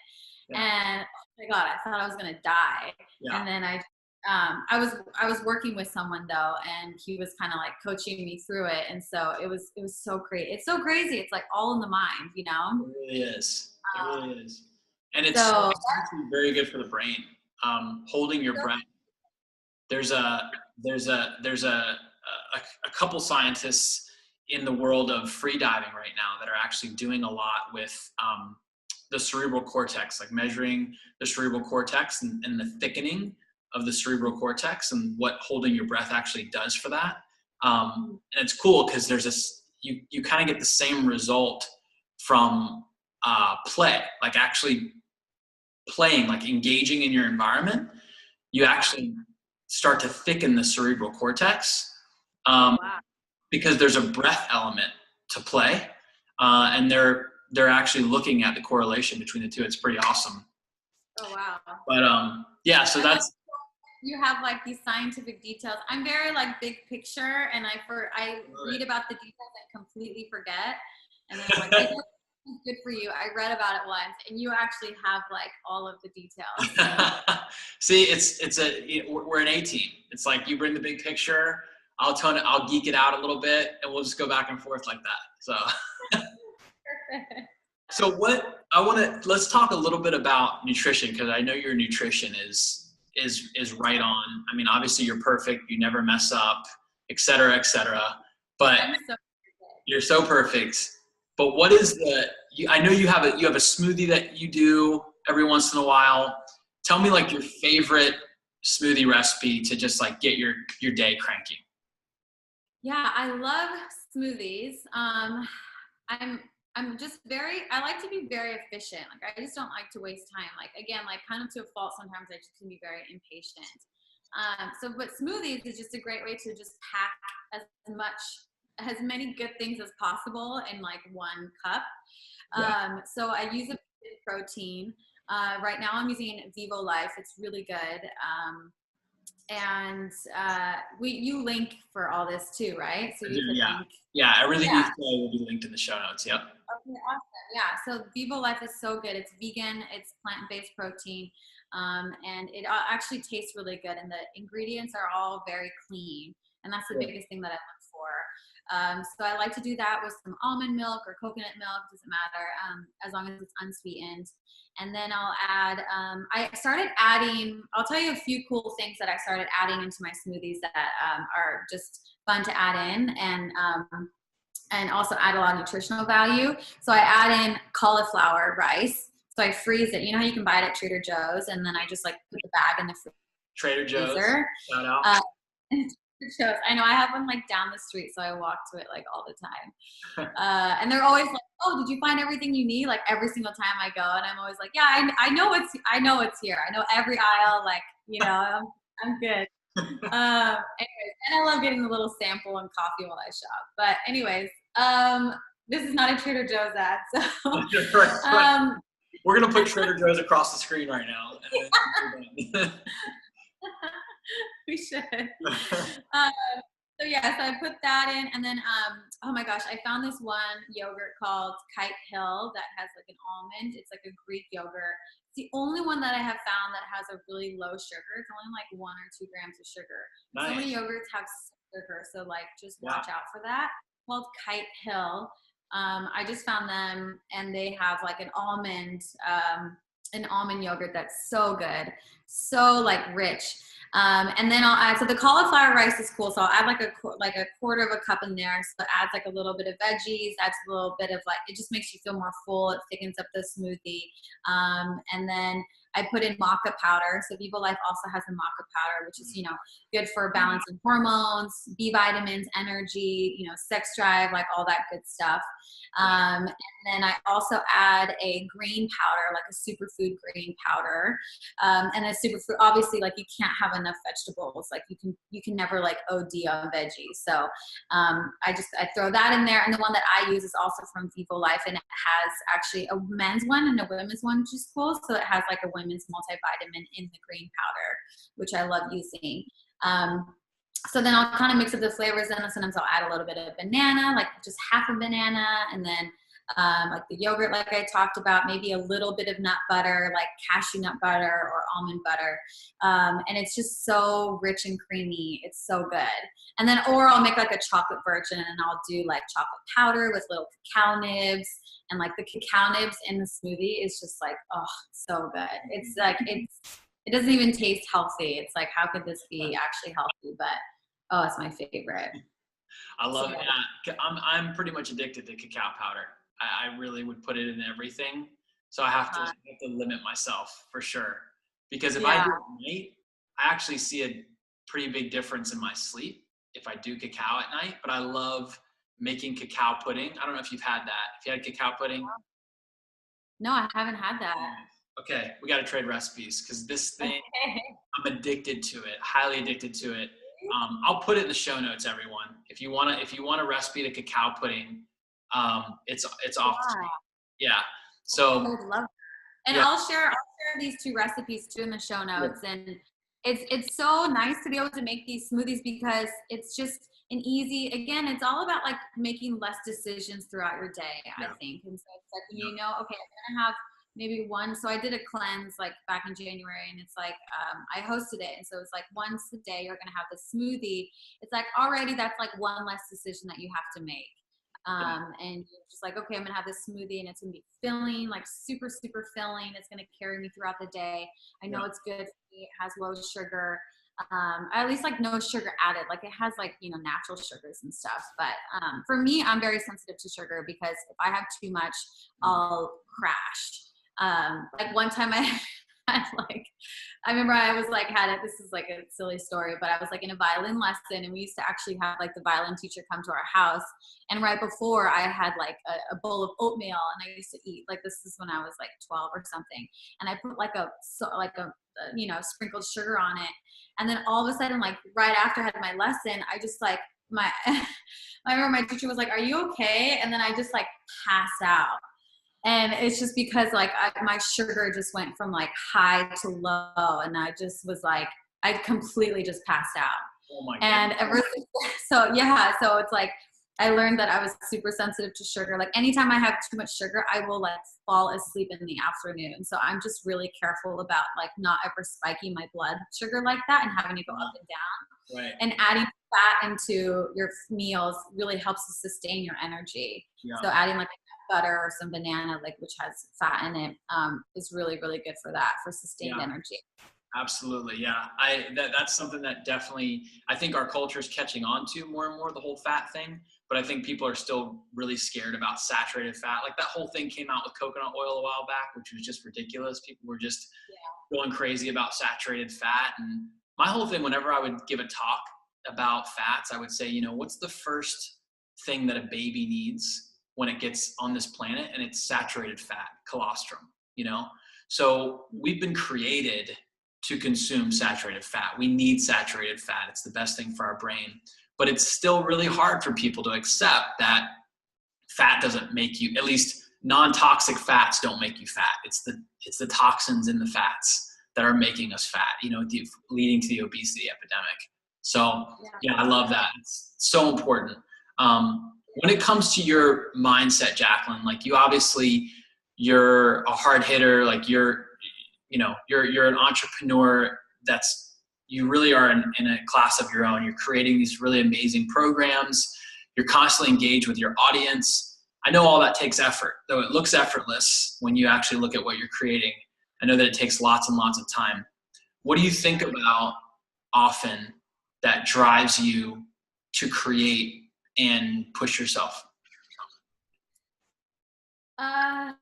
Yeah. And oh my God, I thought I was going to die. Yeah. And then I was working with someone though, and he was kind of like coaching me through it. And so it was so great. It's so crazy. It's like all in the mind, It really is. It really is. And it's actually very good for the brain. Holding your breath. There's a couple scientists in the world of free diving right now that are actually doing a lot with the cerebral cortex, like measuring the cerebral cortex and the thickening of the cerebral cortex and what holding your breath actually does for that. And it's cool because there's you kind of get the same result from play, like actually playing, like engaging in your environment. You actually start to thicken the cerebral cortex because there's a breath element to play, and they're actually looking at the correlation between the two. It's pretty awesome. Oh wow! But so that's. You have like these scientific details. I'm very like big picture, and I read about the details and completely forget. And then I'm like, it's good for you. I read about it once, and you actually have like all of the details. See, we're an A team. It's like you bring the big picture, I'll geek it out a little bit, and we'll just go back and forth like that. So. So let's talk a little bit about nutrition, because I know your nutrition is right on. I mean, obviously you're perfect, you never mess up, et cetera, et cetera. But I'm so you're so perfect. But what is I know you have a smoothie that you do every once in a while. Tell me like your favorite smoothie recipe to just like get your day cranking. Yeah, I love smoothies. I'm just I like to be very efficient. Like I just don't like to waste time. Like again, like kind of to a fault sometimes I just can be very impatient. But smoothies is just a great way to just pack as many good things as possible in like one cup. Yeah. So I use a protein. Right now I'm using Vivo Life. It's really good. And you link for all this too, right? So I do, you could yeah. link. Yeah, everything you Yeah. say will be linked in the show notes. Yep. Okay, awesome. Yeah. So Vivo Life is so good. It's vegan. It's plant-based protein, and it actually tastes really good. And the ingredients are all very clean, and that's the Cool. biggest thing that I look for. So I like to do that with some almond milk or coconut milk, doesn't matter, as long as it's unsweetened. And then I'll add, I'll tell you a few cool things that I started adding into my smoothies that are just fun to add in and also add a lot of nutritional value. So I add in cauliflower rice. So I freeze it. You know how you can buy it at Trader Joe's, and then I just like put the bag in the Trader Joe's. freezer. Shout out. Shows. I know I have one like down the street, so I walk to it like all the time. And they're always like, "Oh, did you find everything you need?" Like every single time I go, and I'm always like, "Yeah, I know it's here. I know every aisle. Like I'm good." Anyways, and I love getting a little sample and coffee while I shop. But anyways, this is not a Trader Joe's ad, so Right. We're gonna put Trader Joe's across the screen right now. we should. So yeah, so I put that in, and then oh my gosh, I found this one yogurt called Kite Hill that has like an almond. It's like a Greek yogurt. It's the only one that I have found that has a really low sugar. It's only like 1 or 2 grams of sugar. Nice. So many yogurts have sugar, so like just watch out for that. It's called Kite Hill. I just found them, and they have like an almond yogurt that's so good, so like rich. And then I'll add, so the cauliflower rice is cool. So I'll add like a quarter of a cup in there. So it adds like a little bit of veggies, adds a little bit of like, it just makes you feel more full. It thickens up the smoothie. And then I put in maca powder. So Vivo Life also has a maca powder, which is, good for balancing hormones, B vitamins, energy, sex drive, like all that good stuff. And then I also add a green powder, like a superfood green powder. And a superfood, obviously, like you can't have enough vegetables. Like you can never like OD on veggies. So I throw that in there. And the one that I use is also from Vivo Life, and it has actually a men's one and a women's one, which is cool. So it has like a women's multivitamin in the green powder, which I love using. So then I'll kind of mix up the flavors, and sometimes I'll add a little bit of banana, like just half a banana, and then like the yogurt, like I talked about, maybe a little bit of nut butter, like cashew nut butter or almond butter. And it's just so rich and creamy. It's so good. And then, or I'll make like a chocolate version, and I'll do like chocolate powder with little cacao nibs. And like the cacao nibs in the smoothie is just like, oh, so good. It's like, it doesn't even taste healthy. It's like, how could this be actually healthy? But, oh, it's my favorite. I love that. I'm pretty much addicted to cacao powder. I really would put it in everything. So I have to limit myself for sure. Because if I do it at night, I actually see a pretty big difference in my sleep if I do cacao at night. But I love making cacao pudding. I don't know if you've had that. If you had cacao pudding? No, I haven't had that. Okay, we got to trade recipes, because this thing, I'm addicted to it, highly addicted to it. I'll put it in the show notes, everyone. If you want a recipe to cacao pudding, it's off the screen. Yeah. So I would love that. And I'll share these 2 recipes too in the show notes. Yeah. And it's so nice to be able to make these smoothies, because it's just an easy, again, it's all about like making less decisions throughout your day, I think. And so it's like, okay, I'm gonna have maybe one. So I did a cleanse like back in January, and it's like I hosted it, and so it's like once a day you're gonna have the smoothie. It's like already that's like one less decision that you have to make. And you're just like, okay, I'm gonna have this smoothie and it's gonna be filling, like super, super filling. It's gonna carry me throughout the day. I know it's good for me. It has low sugar. I at least like no sugar added. Like it has like, you know, natural sugars and stuff. But for me, I'm very sensitive to sugar because if I have too much, I'll crash. Like one time I had like, I remember I was like, this is like a silly story, but I was like in a violin lesson and we used to actually have like the violin teacher come to our house. And right before I had like a bowl of oatmeal and I used to eat, like this is when I was like 12 or something. And I put like a you know, sprinkled sugar on it. And then all of a sudden, like right after I had my lesson, I just like I remember my teacher was like, "Are you okay?" And then I just like passed out. And it's just because like my sugar just went from like high to low, and I just was like, I completely just passed out. Oh my And goodness. so it's like I learned that I was super sensitive to sugar. Like anytime I have too much sugar, I will like fall asleep in the afternoon. So I'm just really careful about like not ever spiking my blood sugar like that and having to go up and down. Right. And adding fat into your meals really helps to sustain your energy. Yeah. So adding like butter or some banana, like which has fat in it, is really, really good for that, for sustained energy. Absolutely. Yeah. That's something that definitely, I think our culture is catching on to more and more, the whole fat thing. But I think people are still really scared about saturated fat. Like that whole thing came out with coconut oil a while back, which was just ridiculous. People were just going crazy about saturated fat. And my whole thing, whenever I would give a talk about fats, I would say, you know, what's the first thing that a baby needs when it gets on this planet? And it's saturated fat, colostrum, you know? So we've been created to consume saturated fat. We need saturated fat. It's the best thing for our brain. But it's still really hard for people to accept that fat doesn't make you, at least non-toxic fats don't make you fat. It's the toxins in the fats that are making us fat, you know, leading to the obesity epidemic. So yeah, I love that. It's so important. When it comes to your mindset, Jacquelyn, like you're a hard hitter, like you're an entrepreneur you really are in a class of your own. You're creating these really amazing programs. You're constantly engaged with your audience. I know all that takes effort, though it looks effortless when you actually look at what you're creating. I know that it takes lots and lots of time. What do you think about often that drives you to create and push yourself? I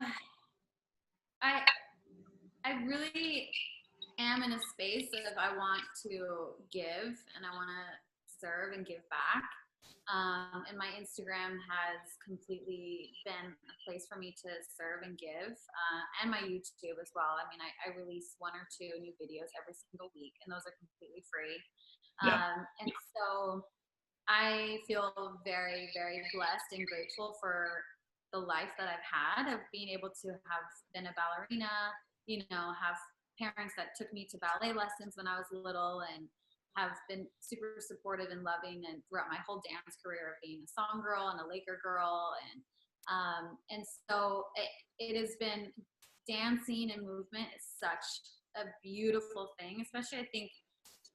really am in a space of I want to give and I want to serve and give back. And my Instagram has completely been a place for me to serve and give, and my YouTube as well. I mean, I release 1 or 2 new videos every single week, and those are completely free. And so I feel very, very blessed and grateful for the life that I've had of being able to have been a ballerina, you know, have parents that took me to ballet lessons when I was little and have been super supportive and loving and throughout my whole dance career of being a song girl and a Laker girl. And so it has been, dancing and movement is such a beautiful thing, especially I think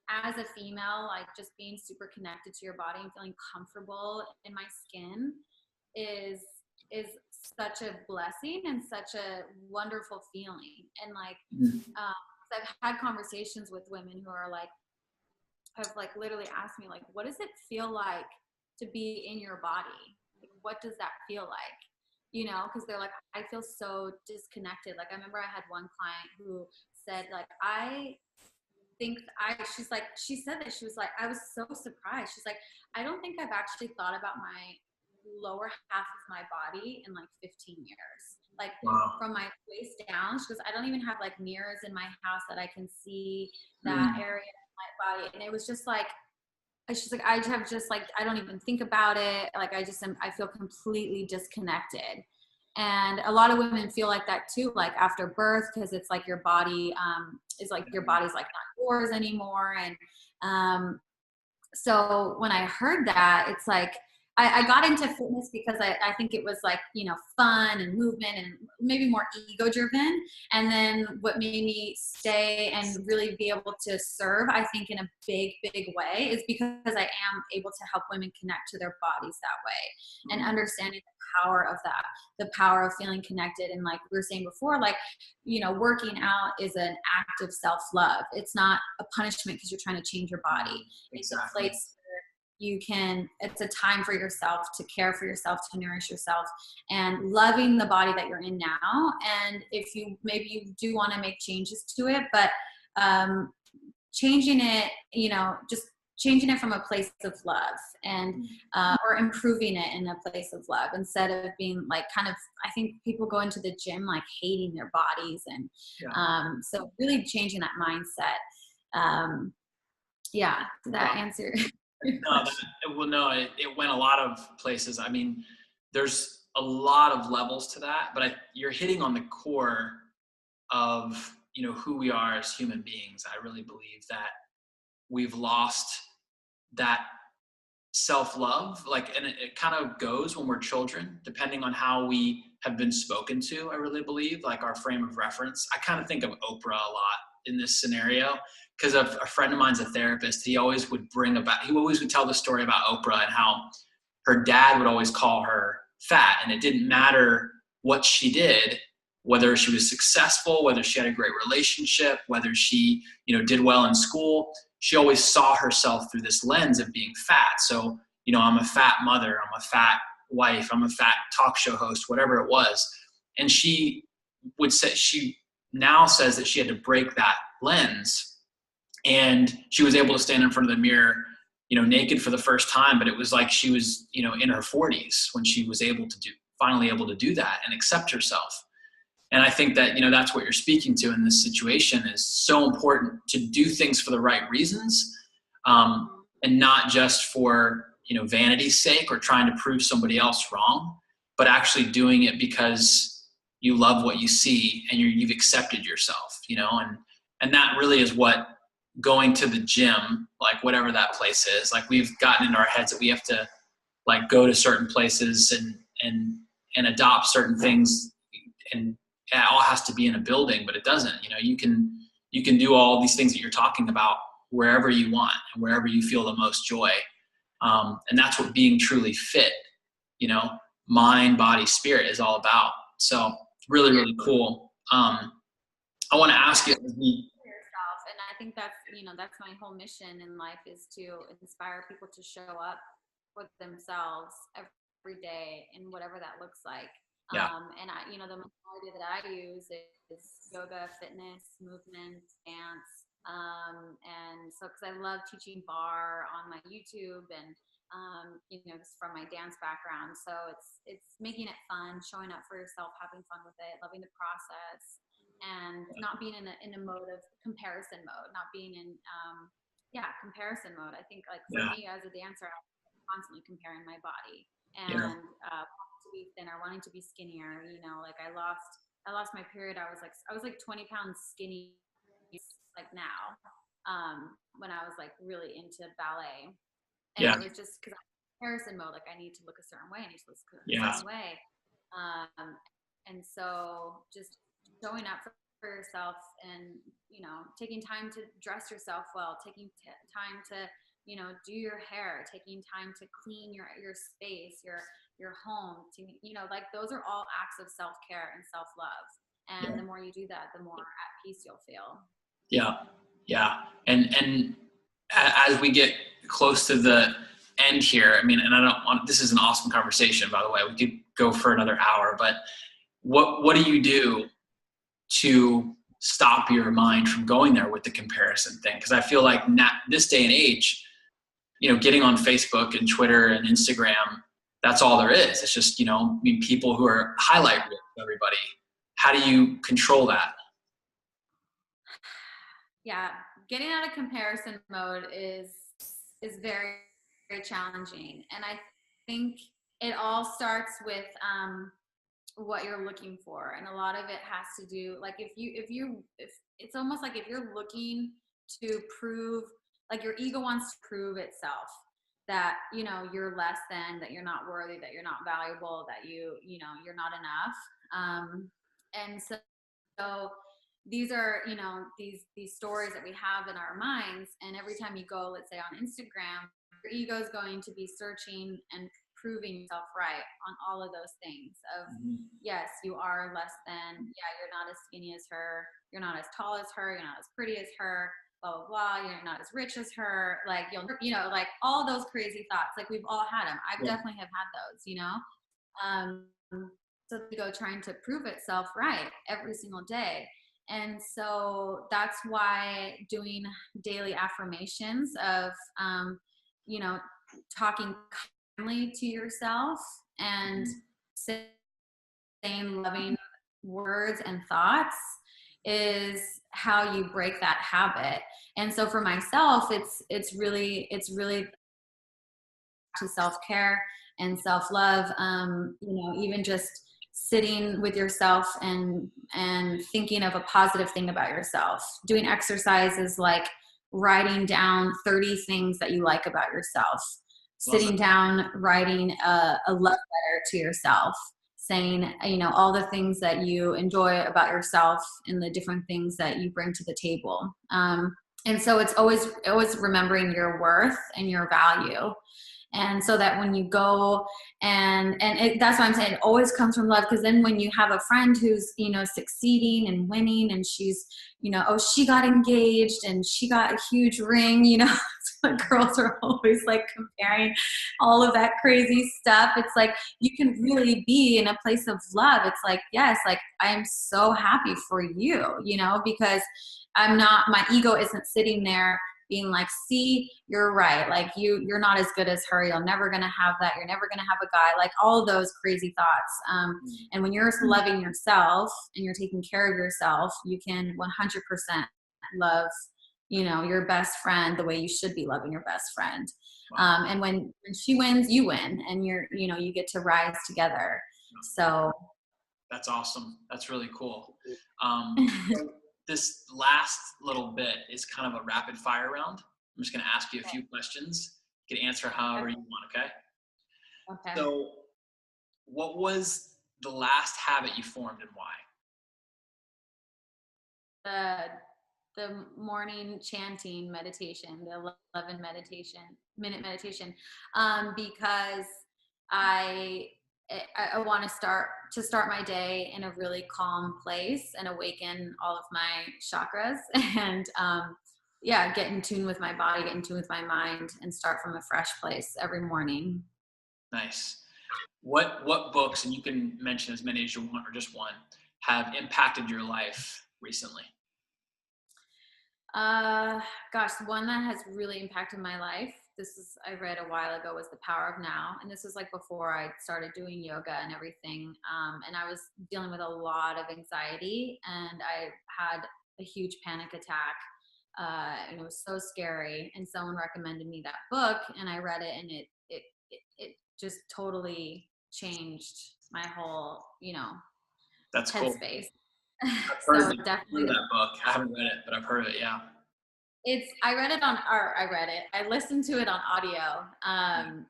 as a female, like just being super connected to your body and feeling comfortable in my skin is such a blessing and such a wonderful feeling. And like, I've had conversations with women who are like, have like literally asked me like, what does it feel like to be in your body? Like, what does that feel like? You know, because they're like, I feel so disconnected. Like I remember I had one client who said like, she said that she was like, I was so surprised. She's like, I don't think I've actually thought about my lower half of my body in like 15 years. Like from my waist down, she goes, I don't even have like mirrors in my house that I can see that area of my body. And it was just like, she's like, I have just like, I don't even think about it. Like I feel completely disconnected. And a lot of women feel like that too, like after birth, because it's like your body is like, your body's like not yours anymore. And so when I heard that, it's like, I got into fitness because I think it was like, you know, fun and movement and maybe more ego driven. And then what made me stay and really be able to serve, I think in a big way, is because I am able to help women connect to their bodies that way and understanding the power of that, the power of feeling connected. And like we were saying before, like, you know, working out is an act of self-love. It's not a punishment because you're trying to change your body. It's a place you can, it's a time for yourself to care for yourself, to nourish yourself, and loving the body that you're in now. And if you, maybe you do want to make changes to it, but changing it, you know, just changing it from a place of love and or improving it in a place of love, instead of being like kind of, I think people go into the gym like hating their bodies. And so really changing that mindset. Did that answer? No, it went a lot of places. I mean, there's a lot of levels to that, but you're hitting on the core of, you know, who we are as human beings. I really believe that we've lost that self-love, like, and it kind of goes when we're children, depending on how we have been spoken to. I really believe, like, our frame of reference. I kind of think of Oprah a lot in this scenario, because a friend of mine's a therapist. He always would tell the story about Oprah and how her dad would always call her fat, and it didn't matter what she did, whether she was successful, whether she had a great relationship, whether she, you know, did well in school. She always saw herself through this lens of being fat. So, you know, I'm a fat mother, I'm a fat wife, I'm a fat talk show host, whatever it was. And she would say, she now says that she had to break that lens, and she was able to stand in front of the mirror, you know, naked for the first time. But it was like she was, you know, in her 40s when she was finally able to do that and accept herself. And I think that, you know, that's what you're speaking to in this situation, is so important to do things for the right reasons, and not just for, you know, vanity's sake or trying to prove somebody else wrong, but actually doing it because you love what you see and you've accepted yourself, you know, and that really is what going to the gym, like whatever that place is, like we've gotten into our heads that we have to like go to certain places and adopt certain things, and it all has to be in a building, but it doesn't. You know, you can do all these things that you're talking about wherever you want and wherever you feel the most joy. And that's what being truly fit, you know, mind, body, spirit is all about. So really, really cool. I want to ask you. Yourself, and I think that's, you know, that's my whole mission in life, is to inspire people to show up for themselves every day in whatever that looks like. And I, you know, the modality that I use is yoga, fitness, movement, dance. And so, cause I love teaching bar on my YouTube, and, you know, just from my dance background. So it's making it fun, showing up for yourself, having fun with it, loving the process, and not being in a mode of comparison mode, not being in, comparison mode. I think, like, for me as a dancer, I'm constantly comparing my body and, wanting to be thinner, wanting to be skinnier. You know, like I lost my period. I was like 20 pounds skinny, like now, when I was like really into ballet. And it was just because I'm in comparison mode, like I need to look a certain way, I need to look a certain way. And so just showing up for yourself, and, you know, taking time to dress yourself well, taking time to, you know, do your hair, taking time to clean your space, your home, to, you know, like those are all acts of self-care and self-love. And the more you do that, the more at peace you'll feel. Yeah. And as we get close to the end here, I mean, and this is an awesome conversation, by the way, we could go for another hour, but what do you do to stop your mind from going there with the comparison thing? Because I feel like this day and age, you know, getting on Facebook and Twitter and Instagram, that's all there is. It's just, you know, I mean, people who are highlight reels of everybody. How do you control that? Yeah, getting out of comparison mode is very, very challenging. And I think it all starts with what you're looking for. And a lot of it has to do, like, if it's almost like if you're looking to prove, like your ego wants to prove itself. that, you know, you're less than, that you're not worthy, that you're not valuable, that you know, you're not enough. And so these are, you know, these stories that we have in our minds. And every time you go, let's say on Instagram, your ego is going to be searching and proving yourself right on all of those things of, yes, you are less than, yeah, you're not as skinny as her, you're not as tall as her, you're not as pretty as her, blah, blah, blah, you're not as rich as her, like, you know, like all those crazy thoughts, like we've all had them. I've definitely have had those, you know? So the ego trying to prove itself right every single day. And so that's why doing daily affirmations of, you know, talking kindly to yourself and saying loving words and thoughts is how you break that habit. And so for myself, it's really to self-care and self-love. You know, even just sitting with yourself and thinking of a positive thing about yourself. Doing exercises like writing down 30 things that you like about yourself. Sitting down, writing a love letter to yourself, saying, you know, all the things that you enjoy about yourself and the different things that you bring to the table. And so it's always remembering your worth and your value. And so that when you go that's why I'm saying it always comes from love. Because then when you have a friend who's, you know, succeeding and winning, and she's, you know, oh, she got engaged and she got a huge ring, you know, girls are always like comparing all of that crazy stuff. It's like, you can really be in a place of love. It's like, yes, like I am so happy for you, you know, because my ego isn't sitting there being like, see, you're right. Like you're not as good as her. You're never going to have that. You're never going to have a guy, like all of those crazy thoughts. And when you're loving yourself and you're taking care of yourself, you can 100% love, you know, your best friend the way you should be loving your best friend. And when she wins, you win, and you know, you get to rise together. So that's awesome. That's really cool. This last little bit is kind of a rapid fire round. I'm just going to ask you a few questions. You can answer however you want, okay? Okay. So what was the last habit you formed and why? The morning chanting meditation, the 11 minute meditation, because I want to start my day in a really calm place and awaken all of my chakras and get in tune with my body, get in tune with my mind, and start from a fresh place every morning. Nice. What books, and you can mention as many as you want or just one, have impacted your life recently? Gosh, one that has really impacted my life, I read a while ago, was The Power of Now. And this was like before I started doing yoga and everything. And I was dealing with a lot of anxiety, and I had a huge panic attack. And it was so scary. And someone recommended me that book, and I read it, and it just totally changed my whole, you know, that's headspace. Cool. I've heard Definitely that book. I haven't read it, but I've heard of it. Yeah. I listened to it on audio. And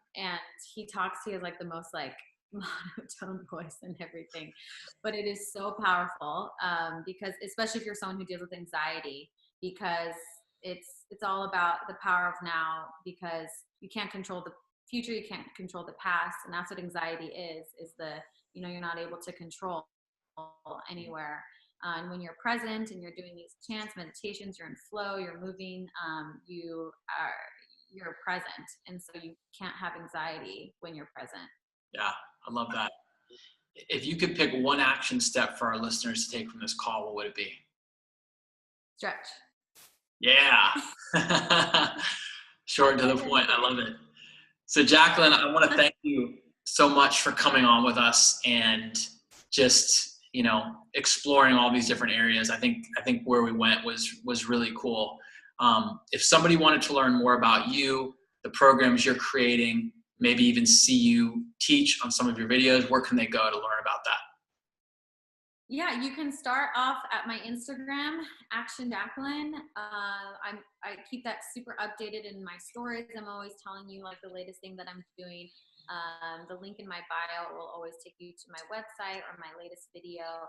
he has like the most like monotone voice and everything, but it is so powerful. Because especially if you're someone who deals with anxiety, because it's all about the power of now, because you can't control the future, you can't control the past. And that's what anxiety is you know, you're not able to control anywhere. And when you're present and you're doing these chants, meditations, you're in flow, you're moving, you're present. And so you can't have anxiety when you're present. Yeah, I love that. If you could pick one action step for our listeners to take from this call, what would it be? Stretch. Yeah. Short and to the point. I love it. So Jacquelyn, I want to thank you so much for coming on with us and just, you know, exploring all these different areas. I think where we went was really cool. If somebody wanted to learn more about you, the programs you're creating, maybe even see you teach on some of your videos, where can they go to learn about that? Yeah, you can start off at my Instagram, Action Jacquelyn. I keep that super updated in my stories. I'm always telling you like the latest thing that I'm doing. The link in my bio will always take you to my website or my latest video.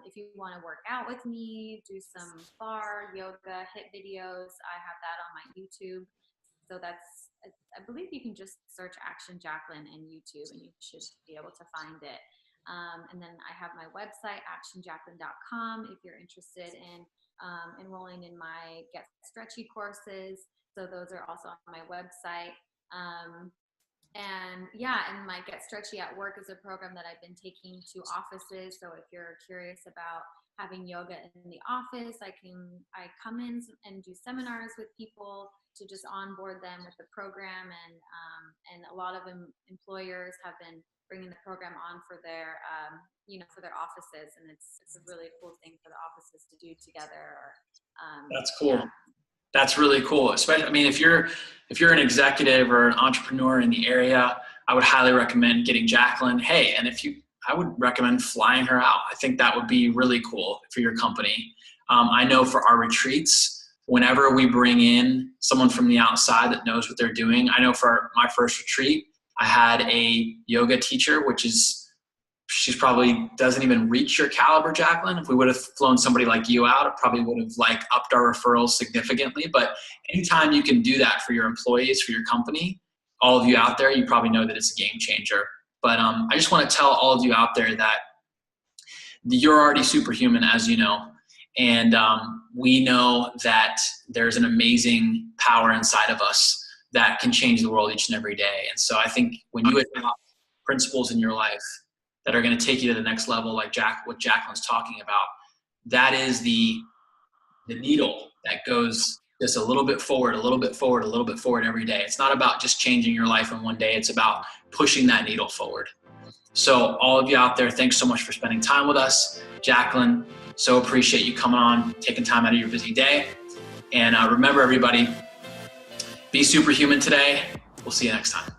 If you want to work out with me, do some bar, yoga, HIIT videos, I have that on my YouTube. So I believe you can just search Action Jacquelyn in YouTube and you should be able to find it. And then I have my website, actionjacquelyn.com, if you're interested in enrolling in my Get Stretchy courses. So those are also on my website. And my Get Stretchy at Work is a program that I've been taking to offices. So if you're curious about having yoga in the office, I come in and do seminars with people to just onboard them with the program. And a lot of employers have been bringing the program on for their for their offices, and it's a really cool thing for the offices to do together. That's cool. Yeah. That's really cool. Especially, I mean, if you're an executive or an entrepreneur in the area, I would highly recommend getting Jacquelyn. Hey, and I would recommend flying her out. I think that would be really cool for your company. I know for our retreats, whenever we bring in someone from the outside that knows what they're doing, I know for my first retreat, I had a yoga teacher, she's probably doesn't even reach your caliber, Jacquelyn. If we would have flown somebody like you out, it probably would have upped our referrals significantly. But anytime you can do that for your employees, for your company, all of you out there, you probably know that it's a game changer. But I just want to tell all of you out there that you're already superhuman, as you know. And we know that there's an amazing power inside of us that can change the world each and every day. And so I think when you adopt principles in your life that are going to take you to the next level, like what Jacquelyn's talking about, that is the needle that goes just a little bit forward, a little bit forward, a little bit forward every day. It's not about just changing your life in one day. It's about pushing that needle forward. So all of you out there, thanks so much for spending time with us. Jacquelyn, so appreciate you coming on, taking time out of your busy day. And remember, everybody, be superhuman today. We'll see you next time.